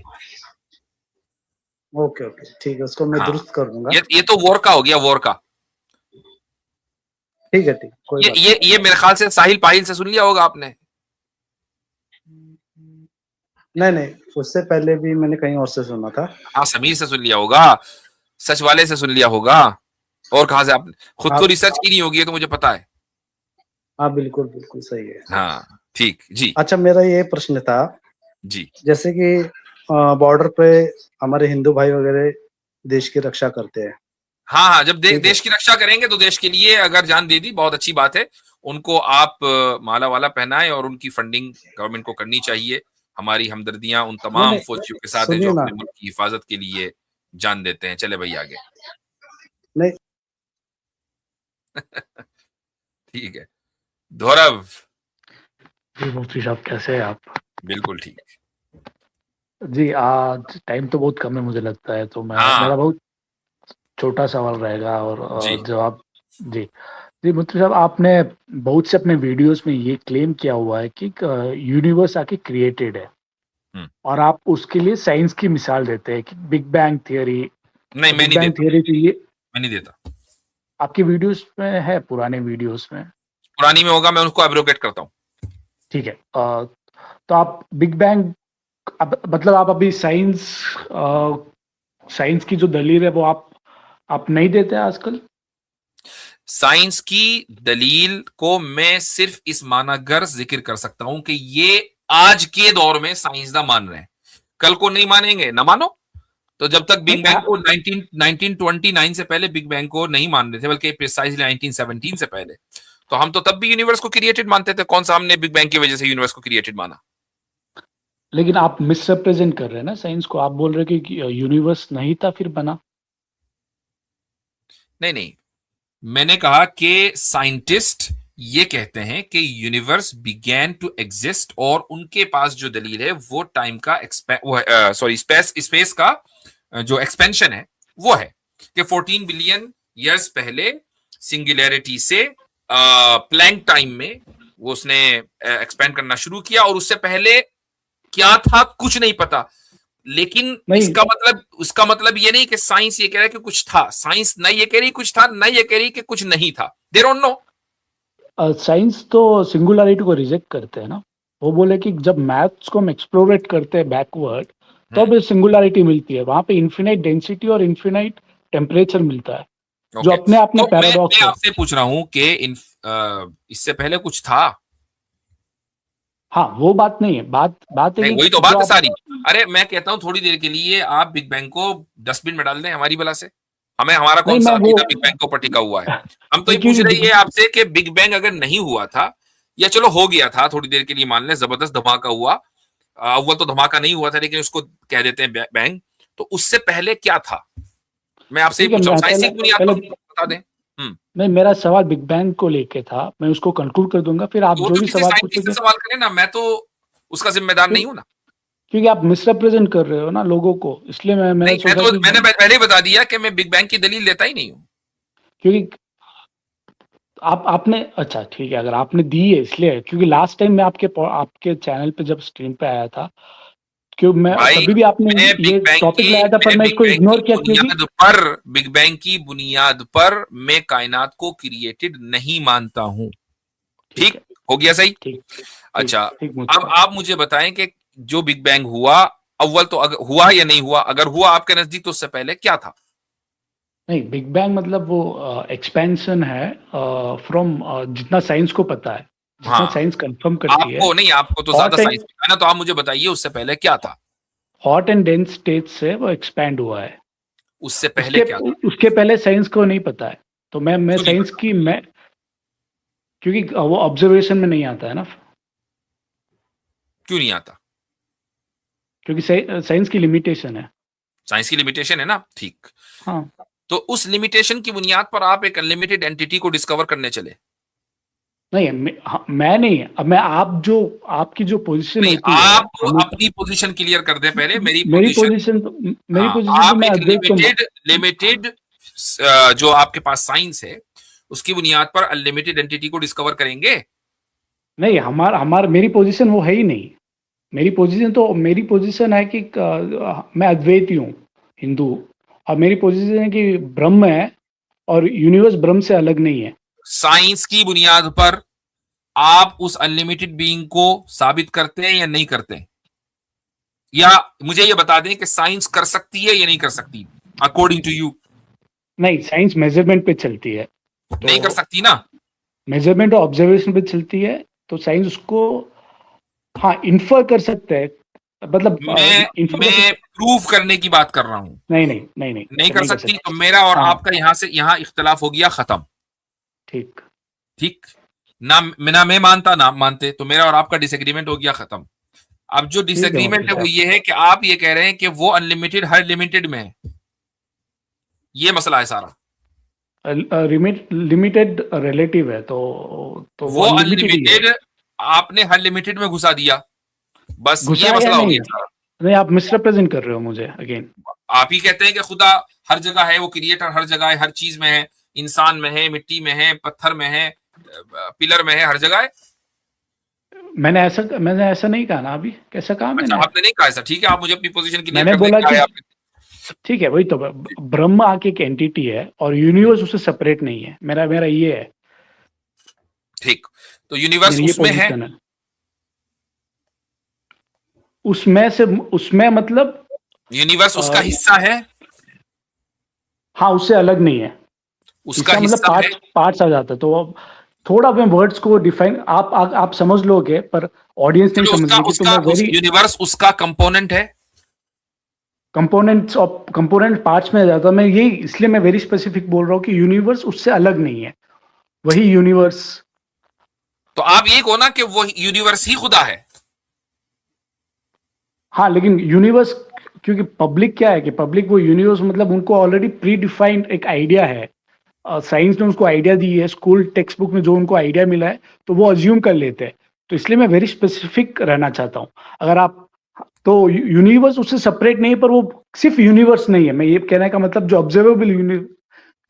G: ओके ओके, ठीक है, उसको मैं
B: हाँ,
G: दुरुस्त कर दूंगा।
B: ये तो वोरका हो गया, वोरका।
G: ठीक है, ठीक, कोई बात नहीं।
B: ये मेरे ख्याल से साहिल पाहिल से सुन लिया होगा आपने।
G: नहीं नहीं, उससे पहले भी मैंने कहीं और से सुना था।
B: हाँ, समीर से सुन लिया होगा, सच वाले से सुन लिया होगा। और कहां से? आपने खुद तो
G: आप
B: रिसर्च की नहीं होगी, ये तो मुझे पता है।
G: हाँ, बिल्कुल बिल्कुल सही है।
B: हाँ ठीक जी।
G: अच्छा, मेरा ये प्रश्न था,
B: जी
G: जैसे कि बॉर्डर पे हमारे हिंदू भाई वगैरह देश की रक्षा करते हैं,
B: हाँ हाँ, जब
C: ठीक है।
B: देश की रक्षा करेंगे तो देश के लिए अगर जान दे दी बहुत अच्छी बात है। उनको आप माला वाला पहनाएं और उनकी फंडिंग गवर्नमेंट को करनी चाहिए। हमारी हमदर्दियां उन तमाम
C: नहीं,
B: फौजियों के साथ है
C: सुनिए
B: जो
C: ना।
B: अपने मुल्क की हिफाजत के लिए जान देते हैं। चले भाई आगे।
C: नहीं,
B: ठीक है, धौरव।
H: जी मुफ्ती साहब कैसे हैं आप?
B: बिल्कुल ठीक।
H: जी आज टाइम तो बहुत कम है मुझे लगता है, तो मैं
B: हाँ
H: मेरा बहुत छोटा सवाल रहेगा और
B: जी।
H: जवाब। जी जी मुफ्ती साहब, आपने बहुत से अपने वीडियोस में ये क्लेम किया हुआ है कि यूनिवर्स आके क्रिएटेड है, और आप उसके लिए साइंस की मिसाल देते हैं कि बिग बैंग थियरी।
B: नहीं, मैं
H: बिग
B: नहीं
H: बैंग
B: देता,
H: थियरी चाहिए
B: मैं नहीं देता।
H: आपकी वीडियोस में है, पुराने वीडियोस में।
B: पुरानी में होगा, मैं उसको एब्रोगेट करता हूँ।
H: ठीक है, तो आप बिग बैंग मतलब आप अभी साइंस की जो दलील है वो आप नहीं देते आजकल?
B: साइंस की दलील को मैं सिर्फ इस मानागर्ज जिक्र कर सकता हूं कि ये आज के दौर में साइंसदान मान रहे हैं, कल को नहीं मानेंगे, ना मानो। तो जब तक बिग बैंग को 1929 से पहले बिग बैंग को नहीं मान रहे थे, बल्कि प्रिसाइजली 1917 से पहले, तो हम तो तब भी यूनिवर्स को क्रिएटेड मानते थे। कौन सा हमने बिग बैंग की वजह से यूनिवर्स को क्रिएटेड माना?
H: लेकिन आप मिसरिप्रेजेंट कर रहे हैं ना साइंस को। आप बोल रहे हैं कि यूनिवर्स नहीं था फिर बना।
B: नहीं, मैंने कहा कि साइंटिस्ट ये कहते हैं कि यूनिवर्स बिगैन टू एग्जिस्ट, और उनके पास जो दलील है वो टाइम का स्पेस का जो एक्सपेंशन है वो है कि 14 बिलियन ईयर्स पहले सिंगुलैरिटी से प्लैंक टाइम में वो उसने एक्सपेंड करना शुरू किया, और उससे पहले क्या था कुछ नहीं पता। लेकिन इसका मतलब ये नहीं कि साइंस ये कह रहा है कि कुछ था। साइंस ना ये कह रही कुछ था, ना ये कह रही कि कुछ नहीं था। They don't know.
H: साइंस तो सिंगुलैरिटी को रिजेक्ट करते हैं ना। वो बोले कि जब मैथ्स को हम एक्सप्लोरेट करते हैं बैकवर्ड, तब सिंगुलैरिटी मिलती है। वहां पे इन्फिनाइट डेंसिटी और इन्फिनाइट टेम्परेचर मिलता है, जो अपने आप में पैराडॉक्स है।
B: मैं आपसे पूछ रहा हूं कि इससे पहले कुछ था?
H: हाँ, वो बात नहीं है। बात है,
B: वही तो बात है सारी। अरे मैं कहता हूँ थोड़ी देर के लिए आप बिग बैंग को डस्टबिन में डाल दें हमारी बला से। हमारा कौन सा अकीदा बिग बैंग के ऊपर टिका हुआ है? हम तो ये पूछ रहे हैं आपसे कि बिग बैंग अगर नहीं हुआ था, या चलो हो गया था थोड़ी देर के लिए, मान लें जबरदस्त धमाका हुआ, अव्वल तो धमाका नहीं हुआ था लेकिन उसको कह देते हैं बैंग, तो उससे पहले क्या था? मैं आपसे ये पूछ रहा हूँ, साइंस की बुनियाद पर बता दें।
H: नहीं, मेरा सवाल बिग बैंग को लेके था। मैं उसको कंक्लूड कर दूंगा, फिर आप जो भी सवाल पूछोगे
B: सवाल करें ना, मैं तो उसका जिम्मेदार नहीं हूं ना।
H: क्योंकि आप मिसरिप्रेजेंट कर रहे हो ना लोगों को, इसलिए मैंने
B: पहले ही बता दिया कि मैं बिग बैंग की दलील लेता ही नहीं हूं।
H: क्योंकि आपने अच्छा ठीक है, अगर आपने दी है इसलिए, क्योंकि लास्ट टाइम मैं आपके चैनल पे जब स्ट्रीम पे आया था, क्योंकि मैं तभी भी आपने ये टॉपिक लाया था, पर मैं इसको इग्नोर किया क्योंकि
B: बिग बैंग की बुनियाद पर मैं कायनात को क्रिएटेड नहीं मानता हूं। ठीक हो गया? सही। अच्छा, अब आप मुझे बताएं कि जो बिग बैंग हुआ, अव्वल तो हुआ या नहीं हुआ? अगर हुआ आपके नजदीक, तो उससे पहले क्या था?
H: नहीं, बिग बैंग मतलब वो एक्सपेंशन है फ्रॉम जितना साइंस को पता है, जितना साइंस कंफर्म करती है।
B: आपको तो ज्यादा साइंस पता है ना, तो आप मुझे बताइए उससे पहले क्या था?
H: हॉट एंड डेंस स्टेट से वो एक्सपैंड हुआ है।
B: उससे पहले क्या था?
H: उसके पहले साइंस को नहीं पता है। तो मैं साइंस की क्योंकि वो ऑब्जर्वेशन में नहीं आता है ना।
B: क्यों नहीं आता?
H: क्योंकि साइंस की लिमिटेशन है।
B: साइंस की लिमिटेशन है ना, ठीक।
H: हाँ,
B: तो उस लिमिटेशन की बुनियाद पर आप एक अनलिमिटेड एंटिटी को डिस्कवर करने चले?
H: नहीं, मैं नहीं। अब मैं आपकी जो पोजीशन होती है,
B: आप अपनी पोजीशन क्लियर कर दें पहले। मेरी पोजीशन
H: आप
B: एक लिमिटेड जो आपके पास साइंस है उसकी बुनियाद पर अनलिमिटेड एंटिटी को डिस्कवर करेंगे?
H: नहीं, मेरी पोजीशन वो है ही नहीं। मेरी पोजीशन है कि मैं अद्वैती हूँ, हिंदू, और मेरी पोजीशन है कि ब्रह्म है और यूनिवर्स ब्रह्म से अलग नहीं है।
B: साइंस की बुनियाद पर आप उस अनलिमिटेड बीइंग को साबित करते हैं या नहीं करते? या मुझे ये बता दें कि साइंस कर सकती है या नहीं कर सकती अकॉर्डिंग टू यू?
H: नहीं, साइंस मेजरमेंट पे चलती है,
B: तो नहीं कर सकती ना।
H: मेजरमेंट और ऑब्जर्वेशन पे चलती है, तो साइंस उसको हाँ इन्फर कर सकता है मतलब
B: मैं प्रूव करने की बात कर रहा हूं। नहीं कर सकती, तो मेरा और
H: हाँ।
B: आपका यहाँ इख्तलाफ हो गया खत्म।
H: ठीक
B: ना मैं मानता ना मानते, तो मेरा और आपका डिसएग्रीमेंट हो गया खत्म। अब जो डिसएग्रीमेंट है वो ये है कि आप ये कह रहे हैं कि वो अनलिमिटेड हर लिमिटेड में है, ये मसला है सारा।
H: लिमिटेड रिलेटिव है, तो
B: वो अनलिमिटेड आपने हर लिमिटेड में घुसा दिया, बस ये मसला हो गया।
H: नहीं, आप मिसरिप्रेजेंट कर रहे हो मुझे अगेन।
B: आप ही कहते हैं कि खुदा हर जगह है, वो क्रिएटर हर जगह है, हर चीज में है, इंसान में है, मिट्टी में है, पत्थर में है, पिलर में है, हर जगह है।
H: मैंने ऐसा नहीं कहा ना अभी। कैसा कहा मैंने?
B: अच्छा, आपने नहीं कहा ऐसा, ठीक है, आप मुझे अपनी पोजीशन की
H: मैंने बोला कि ठीक है, वही तो ब्रह्म आके एक एंटिटी है और यूनिवर्स उससे सेपरेट नहीं है। मेरा ये है।
B: ठीक, तो यूनिवर्स उसमें है,
H: उसमें मतलब
B: यूनिवर्स उसका हिस्सा है।
H: हाँ, उससे अलग नहीं है,
B: उसका
H: मतलब पार्ट्स आ जाता है। तो अब थोड़ा मैं वर्ड्स को डिफाइन आप समझ लोगे, पर ऑडियंस नहीं समझेगी।
B: यूनिवर्स उसका कंपोनेंट है,
H: कंपोनेंट पार्ट्स में जाता है। मैं यही इसलिए मैं वेरी स्पेसिफिक बोल रहा हूँ कि यूनिवर्स उससे अलग नहीं है, वही यूनिवर्स।
B: तो आप ये कहो ना कि वो यूनिवर्स ही खुदा है।
H: हाँ, लेकिन यूनिवर्स, क्योंकि पब्लिक क्या है कि पब्लिक वो यूनिवर्स मतलब उनको ऑलरेडी प्री डिफाइंड एक आइडिया है। साइंस ने उसको आइडिया दी है, स्कूल टेक्स्ट बुक में जो उनको आइडिया मिला है तो वो अज्यूम कर लेते हैं। तो इसलिए मैं वेरी स्पेसिफिक रहना चाहता हूँ। अगर आप तो यूनिवर्स उससे सेपरेट नहीं है, पर वो सिर्फ यूनिवर्स नहीं है। मैं ये कहने का मतलब जो ऑब्जर्वेबल यूनिवर्स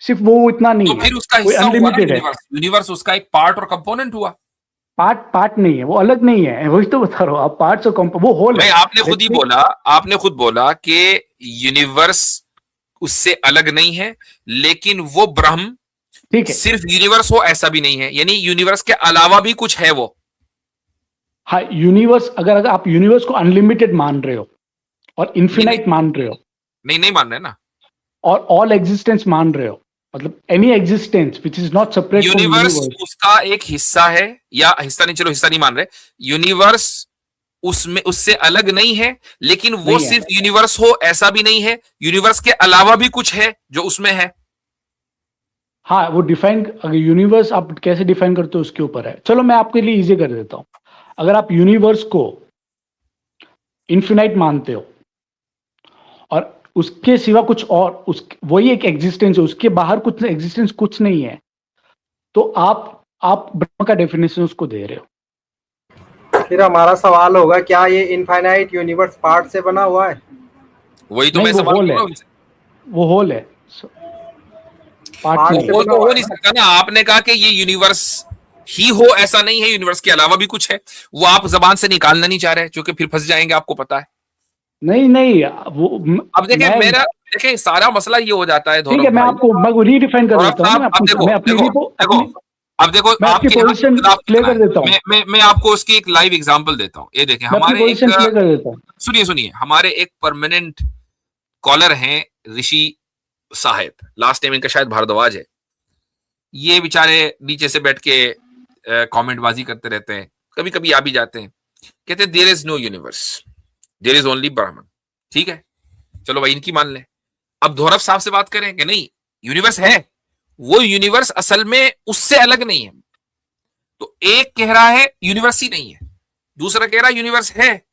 H: सिर्फ वो इतना नहीं है,
B: तो फिर उसका हिस्सा अनलिमिटेड है। यूनिवर्स उसका एक पार्ट और कंपोनेंट हुआ।
H: पार्ट नहीं है, वो अलग नहीं है, वही तो बता रहा हूँ। आप पार्ट्स और वो होल है।
B: आपने खुद बोला कि यूनिवर्स उससे अलग नहीं है, लेकिन वो ब्रह्म,
H: ठीक है,
B: सिर्फ यूनिवर्स हो ऐसा भी नहीं है, यानी यूनिवर्स के अलावा भी कुछ है वो।
H: हाँ, यूनिवर्स अगर आप यूनिवर्स को अनलिमिटेड मान रहे हो और इन्फिनाइट मान रहे हो,
B: नहीं मान रहे ना,
H: और ऑल एग्जिस्टेंस मान रहे हो, मतलब any existence which is not separate from
B: universe उसका एक हिस्सा है, या हिस्सा नहीं, चलो हिस्सा नहीं मान रहे, यूनिवर्स उसमें उससे अलग नहीं है, लेकिन वो सिर्फ यूनिवर्स हो ऐसा भी नहीं है, यूनिवर्स के अलावा भी कुछ है जो उसमें है।
H: हाँ, वो डिफाइन, अगर यूनिवर्स आप कैसे डिफाइन करते हो उसके ऊपर है। चलो मैं आपके लिए इजी कर देता हूं। अगर आप यूनिवर्स को इन्फिनाइट मानते हो और उसके सिवा कुछ और वही एक एग्जिस्टेंस है, उसके बाहर कुछ एग्जिस्टेंस कुछ नहीं है, तो आप ब्रह्म का डेफिनेशन उसको दे रहे हो।
C: फिर हमारा सवाल होगा, क्या ये इनफाइनाइट यूनिवर्स पार्ट से बना हुआ है?
B: वही तो मैं सवाल कर रहा हूं।
H: वो होल है,
B: पार्ट तो हो नहीं सकता ना। आपने कहा कि ये यूनिवर्स ही हो ऐसा नहीं है, यूनिवर्स के अलावा भी कुछ है, वो आप जबान से निकालना नहीं चाह रहे, क्योंकि फिर फंस जाएंगे, आपको पता है।
H: नहीं वो
B: अब देखें सारा मसला ये हो जाता है।
H: ठीक है, मैं रीडिफाइन कर देता हूं।
B: अब देखो
H: आपकी पोजीशन क्लियर कर देता हूं।
B: मैं आपको उसकी एक लाइव एग्जांपल देता हूं। ये देखें, हमारे सुनिए हमारे एक परमानेंट कॉलर हैं ऋषि साहेब, लास्ट टाइम इनका शायद भारद्वाज है। ये बेचारे नीचे से बैठ के कमेंट बाजी करते रहते हैं, कभी कभी आ भी जाते हैं, कहते हैं there is no universe, there is only Brahman. ठीक है, चलो भाई इनकी मान लें। अब धौरव साहब से बात करें कि नहीं यूनिवर्स है, वो यूनिवर्स असल में उससे अलग नहीं है। तो एक कह रहा है यूनिवर्स ही नहीं है, दूसरा कह रहा है यूनिवर्स है,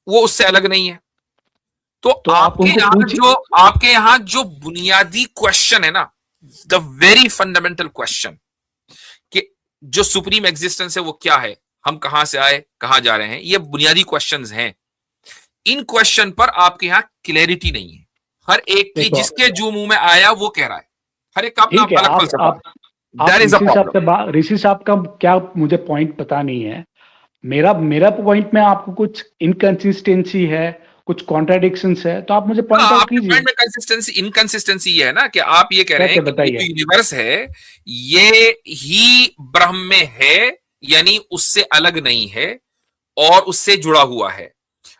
B: वो उससे अलग नहीं है। तो आपके यहां जो बुनियादी क्वेश्चन है ना, द वेरी फंडामेंटल क्वेश्चन, कि जो सुप्रीम एग्जिस्टेंस है वो क्या है, हम कहां से आए कहां जा रहे हैं, ये बुनियादी क्वेश्चंस हैं। इन क्वेश्चन पर आपके यहां क्लैरिटी नहीं है। हर एक की जिसके जो मुंह में आया वो कह रहा है, हर एक का अपना अलग फलसफा।
H: ऋषि साहब का क्या मुझे पॉइंट पता नहीं है। मेरा पॉइंट में आपको कुछ इनकंसिस्टेंसी है, कुछ कॉन्ट्राडिक्शंस है, तो आप मुझे पॉइंट आउट कीजिए।
B: कंसिस्टेंसी इनकंसिस्टेंसी ये है ना कि आप ये कह रहे हैं कि जो यूनिवर्स है ये ही ब्रह्म में है, यानी उससे अलग नहीं है और उससे जुड़ा हुआ है।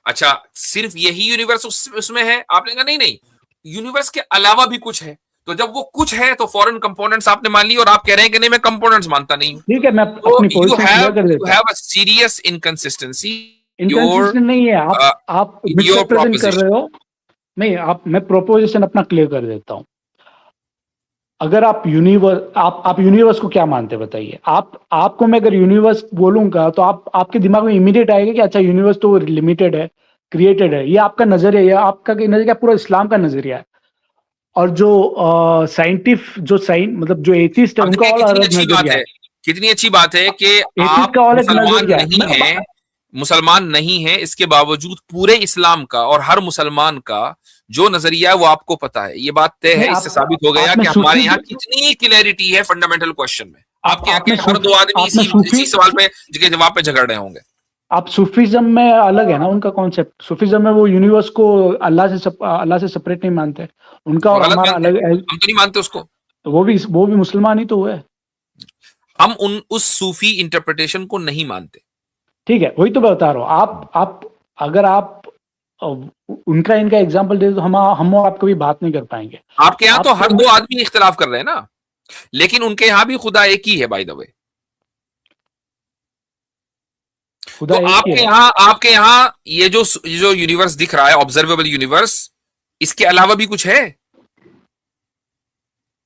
B: अच्छा, सिर्फ यही यूनिवर्स उसमें है? आपने कहा नहीं, यूनिवर्स के अलावा भी कुछ है। तो जब वो कुछ है तो फॉरेन कंपोनेंट्स आपने मान ली, और आप कह रहे हैं कि नहीं मैं कंपोनेंट्स मानता नहीं हूं।
H: ठीक है, मैं अपनी पोजीशन क्लियर कर देता हूं।
B: You have a serious inconsistency
H: inconsistent नहीं है, आप
B: in your
H: मिसरिप्रेजेंट कर
B: proposition.
H: रहे हो। नहीं, मैं प्रोपोजिशन अपना क्लियर कर देता हूँ। अगर आप यूनिवर्स को क्या मानते हैं बताइए? आपको मैं अगर यूनिवर्स बोलूंगा तो आपके दिमाग में इमीडिएट आएगा कि अच्छा यूनिवर्स तो लिमिटेड है, क्रिएटेड है। ये आपका नजरिया, ये आपका नजरिया पूरा इस्लाम का नजरिया है। और जो मतलब जो एथिस्ट है
B: अब
H: उनका
B: देखिए
H: और
B: कितनी
H: अलग
B: अच्छी बात
H: नजरिया
B: है,
H: है।
B: कितनी अच्छी बात है कि
H: एथिस्ट
B: आप
H: का और एक नजरिया है।
B: मुसलमान नहीं है, इसके बावजूद पूरे इस्लाम का और हर मुसलमान का जो नजरिया है वो आपको पता है। ये बात तय
H: नहीं,
B: है, इससे साबित हो गया
H: आप में
B: कि हमारे
H: सूफी
B: यहाँ कितनी क्लैरिटी है फंडामेंटल क्वेश्चन में। आपके यहाँ
H: आप में
B: के हर दो आदमी
H: आप में
B: इसी सवाल पे के जवाब पे झगड़ रहे होंगे।
H: आप सूफीज्म में अलग है ना उनका कॉन्सेप्ट। सूफीज्म में वो यूनिवर्स को अल्लाह से सेपरेट नहीं मानते। उनका
B: वो
H: और
B: गलत
H: हमारा
B: मानते हैं,
H: अलग है।
B: हम तो नहीं मानते उसको।
H: तो वो भी मुसलमान ही तो हुए।
B: हम उस सूफी इंटरप्रिटेशन को नहीं मानते।
H: ठीक है, वही तो मैं बता रहा हूँ। अगर आप उनका इनका एग्जाम्पल दे तो हम और आप कभी बात नहीं कर पाएंगे।
B: आपके यहाँ तो हर दो आदमी इख्तिलाफ कर रहे हैं ना, लेकिन उनके यहाँ भी खुदा एक ही है बाय द वे। तो आपके यहाँ ये जो यूनिवर्स दिख रहा है, ऑब्जर्वेबल यूनिवर्स, इसके अलावा भी कुछ है?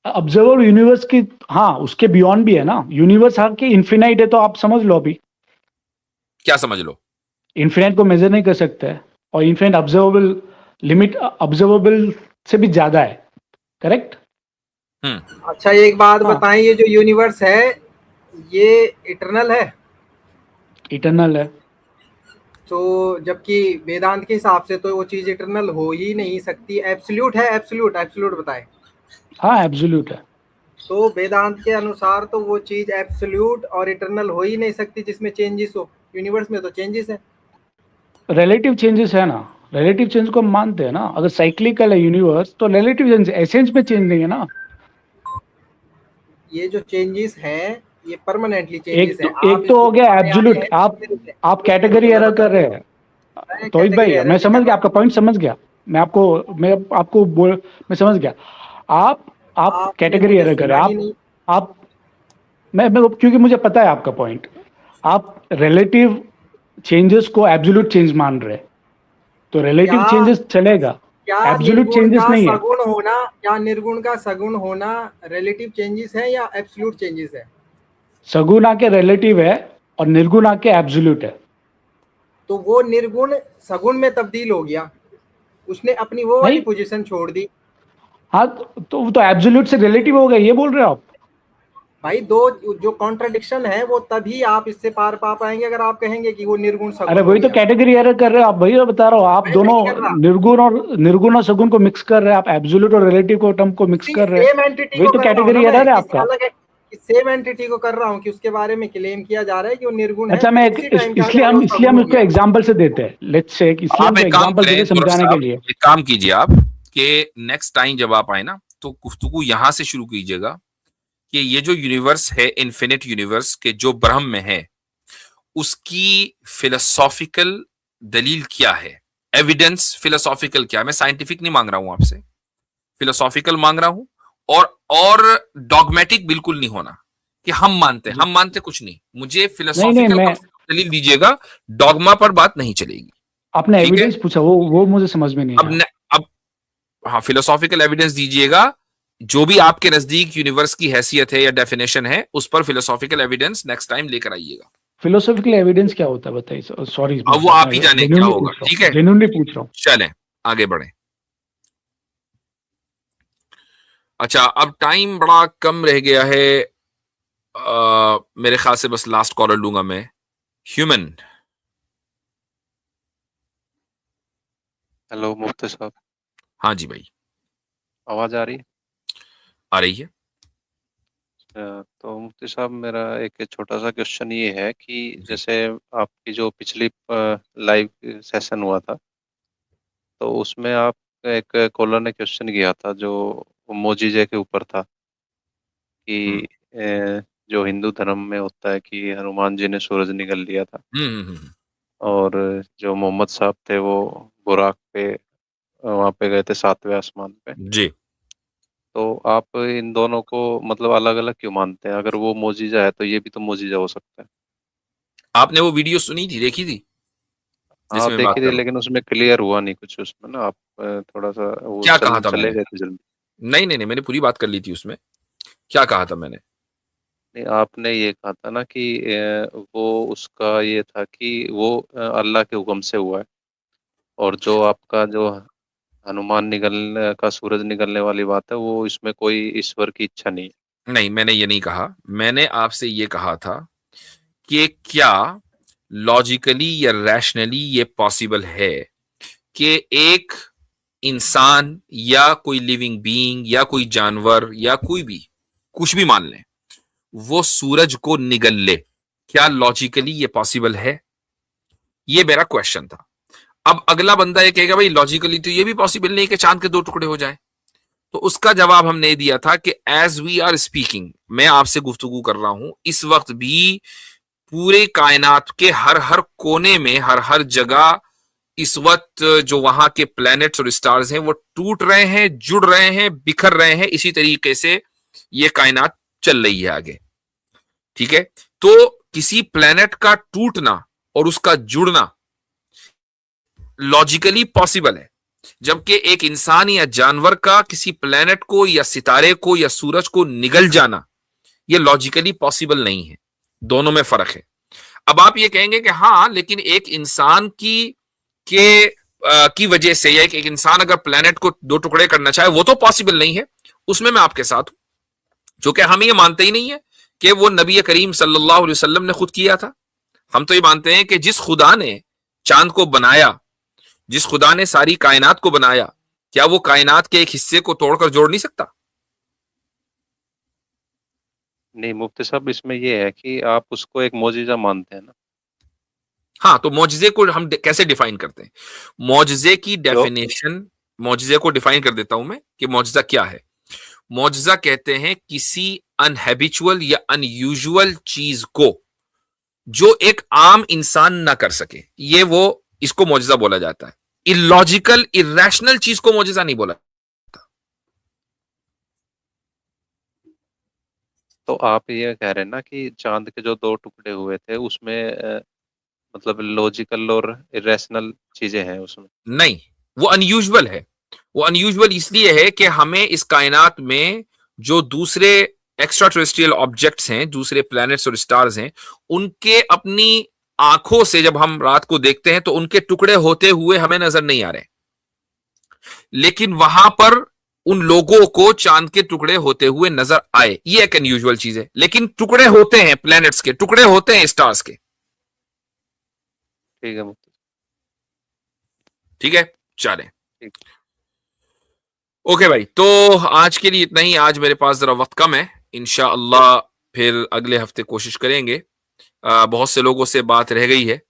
H: ऑब्जर्वेबल यूनिवर्स की, हाँ, उसके बियॉन्ड भी है ना। यूनिवर्स के इन्फिनाइट है, तो आप समझ लो। अभी
B: क्या समझ लो?
H: इन्फिनाइट को मेजर नहीं कर सकते है, और इन्फिनाइट ऑब्जर्वेबल से भी ज्यादा है। करेक्ट।
C: अच्छा, एक बात बताएं, ये जो यूनिवर्स है ये इटर्नल है?
H: इटर्नल है।
C: तो जबकि वेदांत के हिसाब से तो वो चीज इटर्नल हो ही नहीं सकती। एब्सोल्यूट है? एब्सोल्यूट बताएं।
H: हाँ, एब्सोल्यूट है।
C: तो वेदांत के अनुसार तो वो चीज एब्सोल्यूट और इटर्नल हो ही नहीं सकती जिसमें चेंजेस हो। यूनिवर्स में तो चेंजेस है।
H: रिलेटिव चेंजेस है ना। रिलेटिव चेंज को हम मानते हैं ना। अगर साइक्लिकल है यूनिवर्स तो रिलेटिव चेंज, एसेंस में चेंज नहीं है ना।
C: ये जो चेंजेस हैं ये परमानेंटली चेंजेस है।
H: एक तो हो गया एब्सोल्यूट। आप कैटेगरी एरर कर रहे हैं तो भाई, मैं समझ गया आपका पॉइंट, समझ गया मैं समझ गया। आप कैटेगरी एरर कर रहे हैं। आप मैं क्योंकि मुझे पता है आपका पॉइंट। आप रिलेटिव चेंजेस को एब्सोल्यूट चेंज मान रहे हैं, तो रिलेटिव चेंजेस चलेगा, एब्सोल्यूट चेंजेस नहीं है।
C: सगुण होना या निर्गुण का सगुण होना रिलेटिव चेंजेस है या एब्सोल्यूट चेंजेस है?
H: सगुण आके रिलेटिव है और निर्गुण आके एब्सोल्यूट है।
C: तो वो निर्गुण सगुण में तब्दील हो गया, उसने अपनी वो वाली पोजीशन छोड़ दी।
H: हाँ, तो एब्सोल्यूट से रिलेटिव हो गया, ये बोल रहे हो आप?
C: भाई, दो जो कॉन्ट्रडिक्शन है वो तभी आप इससे पार पा पाएंगे अगर आप कहेंगे कि वो निर्गुण सगुण।
H: अरे वही तो कैटेगरी एरर कर रहे हो आप। वही तो बता रहा हूँ, आप दोनों निर्गुण और सगुण को मिक्स कर रहे हैं। आप एब्सोल्यूट और रिलेटिव को टर्म को मिक्स कर रहे हैं। वही तो कैटेगरी एरर है आपका।
C: सेम एंटिटी को कर रहा हूँ कि उसके बारे में क्लेम किया जा रहा है कि वो निर्गुण है।
H: अच्छा, मैं इसलिए हम उसको एग्जांपल से देते हैं। लेट्स से इसलिए हम एग्जांपल देते समझाने के लिए।
B: एक काम कीजिए आप कि नेक्स्ट टाइम जब आप आए ना तो गुफ्तगू यहां से शुरू कीजिएगा कि ये जो यूनिवर्स है, इन्फिनिट यूनिवर्स के जो ब्रह्म में है, उसकी फिलोसॉफिकल दलील क्या है, एविडेंस फिलोसॉफिकल क्या है। मैं साइंटिफिक नहीं मांग रहा हूं आपसे, फिलोसॉफिकल मांग रहा हूं। और डॉगमेटिक बिल्कुल नहीं होना कि हम मानते कुछ नहीं। मुझे फिलोसॉफिकल दलील दीजिएगा, डॉगमा पर बात नहीं चलेगी।
H: आपने एविडेंस पूछा, वो मुझे समझ में नहीं आया।
B: अब हाँ, फिलोसॉफिकल एविडेंस दीजिएगा, जो भी आपके नजदीक यूनिवर्स की हैसियत है या डेफिनेशन है, उस पर फिलोसॉफिकल एविडेंस नेक्स्ट टाइम लेकर आइएगा।
H: फिलोसॉफिकल एविडेंस क्या होता है बताइए? सॉरी,
B: अब वो आप ही जाने क्या होगा। ठीक है,
H: जेन्युइनली पूछ रहा हूँ।
B: चलें आगे बढ़े। अच्छा, अब टाइम बड़ा कम रह गया है। मेरे ख्याल से बस लास्ट कॉलर लूंगा मैं। ह्यूमन।
I: हेलो मुफ्ती साहब।
B: हाँ जी भाई,
I: आवाज आ रही है?
B: आ रही है।
I: तो मुफ्ती साहब, मेरा एक छोटा सा क्वेश्चन ये है कि जैसे आपकी जो पिछली लाइव सेशन हुआ था तो उसमें आप एक कॉलर ने क्वेश्चन किया था जो मोजीजे के ऊपर था कि जो हिंदू धर्म में होता है कि हनुमान जी ने सूरज निकल लिया था और जो मोहम्मद साहब थे वो बुराक पे वहाँ पे गए थे 7वें आसमान पे
B: जी।
I: तो आप इन दोनों को मतलब अलग अलग क्यों मानते हैं? अगर वो मोजीजा है तो ये भी तो मोजीजा हो सकता है।
B: आपने वो वीडियो सुनी थी, देखी थी?
I: हाँ
B: जिसमें मैं
I: देखी
B: बात
I: थी,
B: कर रहा हूँ।
I: लेकिन उसमें क्लियर हुआ नहीं कुछ उसमें ना, आप थोड़ा सा वो
B: क्या कहा था
I: चले
B: मैंने?
I: गए थे जल्दी।
B: नहीं नहीं नहीं, मैंने पूरी बात कर ली थी उसमें। क्या कहा था मैंने?
I: नहीं, आपने ये कहा था ना कि वो उसका ये था कि वो अल्लाह के हुक्म से हुआ है, और जो आपका जो हनुमान निकलने का, सूरज निकलने वाली बात है, वो इसमें कोई ईश्वर की इच्छा नहीं है।
B: नहीं, मैंने ये नहीं कहा। मैंने आपसे ये कहा था कि क्या लॉजिकली या रैशनली ये पॉसिबल है कि एक इंसान या कोई लिविंग बीइंग या कोई जानवर या कोई भी, कुछ भी मान लें, वो सूरज को निगल ले? क्या लॉजिकली ये पॉसिबल है? ये मेरा क्वेश्चन था। अब अगला बंदा ये कहेगा भाई लॉजिकली तो ये भी पॉसिबल नहीं कि चांद के 2 टुकड़े हो जाए। तो उसका जवाब हमने दिया था कि एज वी आर स्पीकिंग, मैं आपसे गुफ्तगू कर रहा हूं, इस वक्त भी पूरे कायनात के हर हर कोने में, हर हर जगह इस वक्त जो वहां के प्लैनेट्स और स्टार्स हैं वो टूट रहे हैं, जुड़ रहे हैं, बिखर रहे हैं। इसी तरीके से ये कायनात चल रही है आगे। ठीक है, तो किसी प्लैनेट का टूटना और उसका जुड़ना लॉजिकली पॉसिबल है, जबकि एक इंसान या जानवर का किसी प्लैनेट को या सितारे को या सूरज को निगल जाना यह लॉजिकली पॉसिबल नहीं है। दोनों में फर्क है। अब आप ये कहेंगे कि हाँ, लेकिन एक इंसान की वजह से, या एक इंसान अगर प्लैनेट को 2 टुकड़े करना चाहे वो तो पॉसिबल नहीं है। उसमें मैं आपके साथ हूं, जो कि हम ये मानते ही नहीं है कि वो नबी करीम सल्लल्लाहु अलैहि वसल्लम ने खुद किया था। हम तो ये मानते हैं कि जिस खुदा ने चांद को बनाया, जिस खुदा ने सारी कायनात को बनाया, क्या वो कायनात के एक हिस्से को तोड़कर जोड़ नहीं सकता?
I: नहीं मुफ्ती साहब, इसमें ये है कि आप उसको एक मौजिज़ा मानते हैं ना।
B: हाँ, तो मौजिजे को हम कैसे डिफाइन करते हैं? मौजिजे की
I: जो
B: डेफिनेशन, मौजिजे को डिफाइन कर देता हूं मैं कि मौजिजा क्या है। मौजिजा कहते हैं किसी अनहैबिचुअल या अनयूजुअल चीज को जो एक आम इंसान ना कर सके, ये वो इसको मौजिजा बोला जाता है। इलॉजिकल, इरेशनल चीज को मौजिजा नहीं बोला।
I: तो आप ये कह रहे हैं ना कि चांद के जो 2 टुकड़े हुए थे उसमें मतलब लॉजिकल और इरेशनल चीजें हैं उसमें।
B: नहीं, वो अनयूजुअल है। वो अनयूजुअल इसलिए है कि हमें इस कायनात में जो दूसरे एक्स्ट्रा टेरेस्ट्रियल ऑब्जेक्ट्स हैं, दूसरे प्लैनेट्स और स्टार्स हैं, उनके अपनी आंखों से जब हम रात को देखते हैं तो उनके टुकड़े होते हुए हमें नजर नहीं आ रहे, लेकिन वहां पर उन लोगों को चांद के टुकड़े होते हुए नजर आए। ये एक अनयूजुअल चीज है, लेकिन टुकड़े होते हैं, प्लैनेट्स के टुकड़े होते हैं, स्टार्स के।
I: ठीक है मुफ्ती।
B: ठीक है, चलें।
I: ठीक।
B: ओके भाई, तो आज के लिए इतना ही। आज मेरे पास जरा वक्त कम है, इंशाअल्लाह फिर अगले हफ्ते कोशिश करेंगे। बहुत से लोगों से बात रह गई है,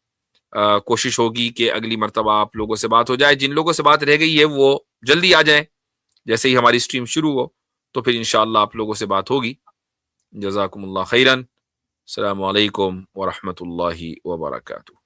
B: कोशिश होगी कि अगली मर्तबा आप लोगों से बात हो जाए। जिन लोगों से बात रह गई है वो जल्दी आ जाएं, जैसे ही हमारी स्ट्रीम शुरू हो तो फिर इंशाअल्लाह आप लोगों से बात होगी। जज़ाकुमुल्लाह खैरन। अस्सलामु अलैकुम व रहमतुल्लाहि व बरकातुहू।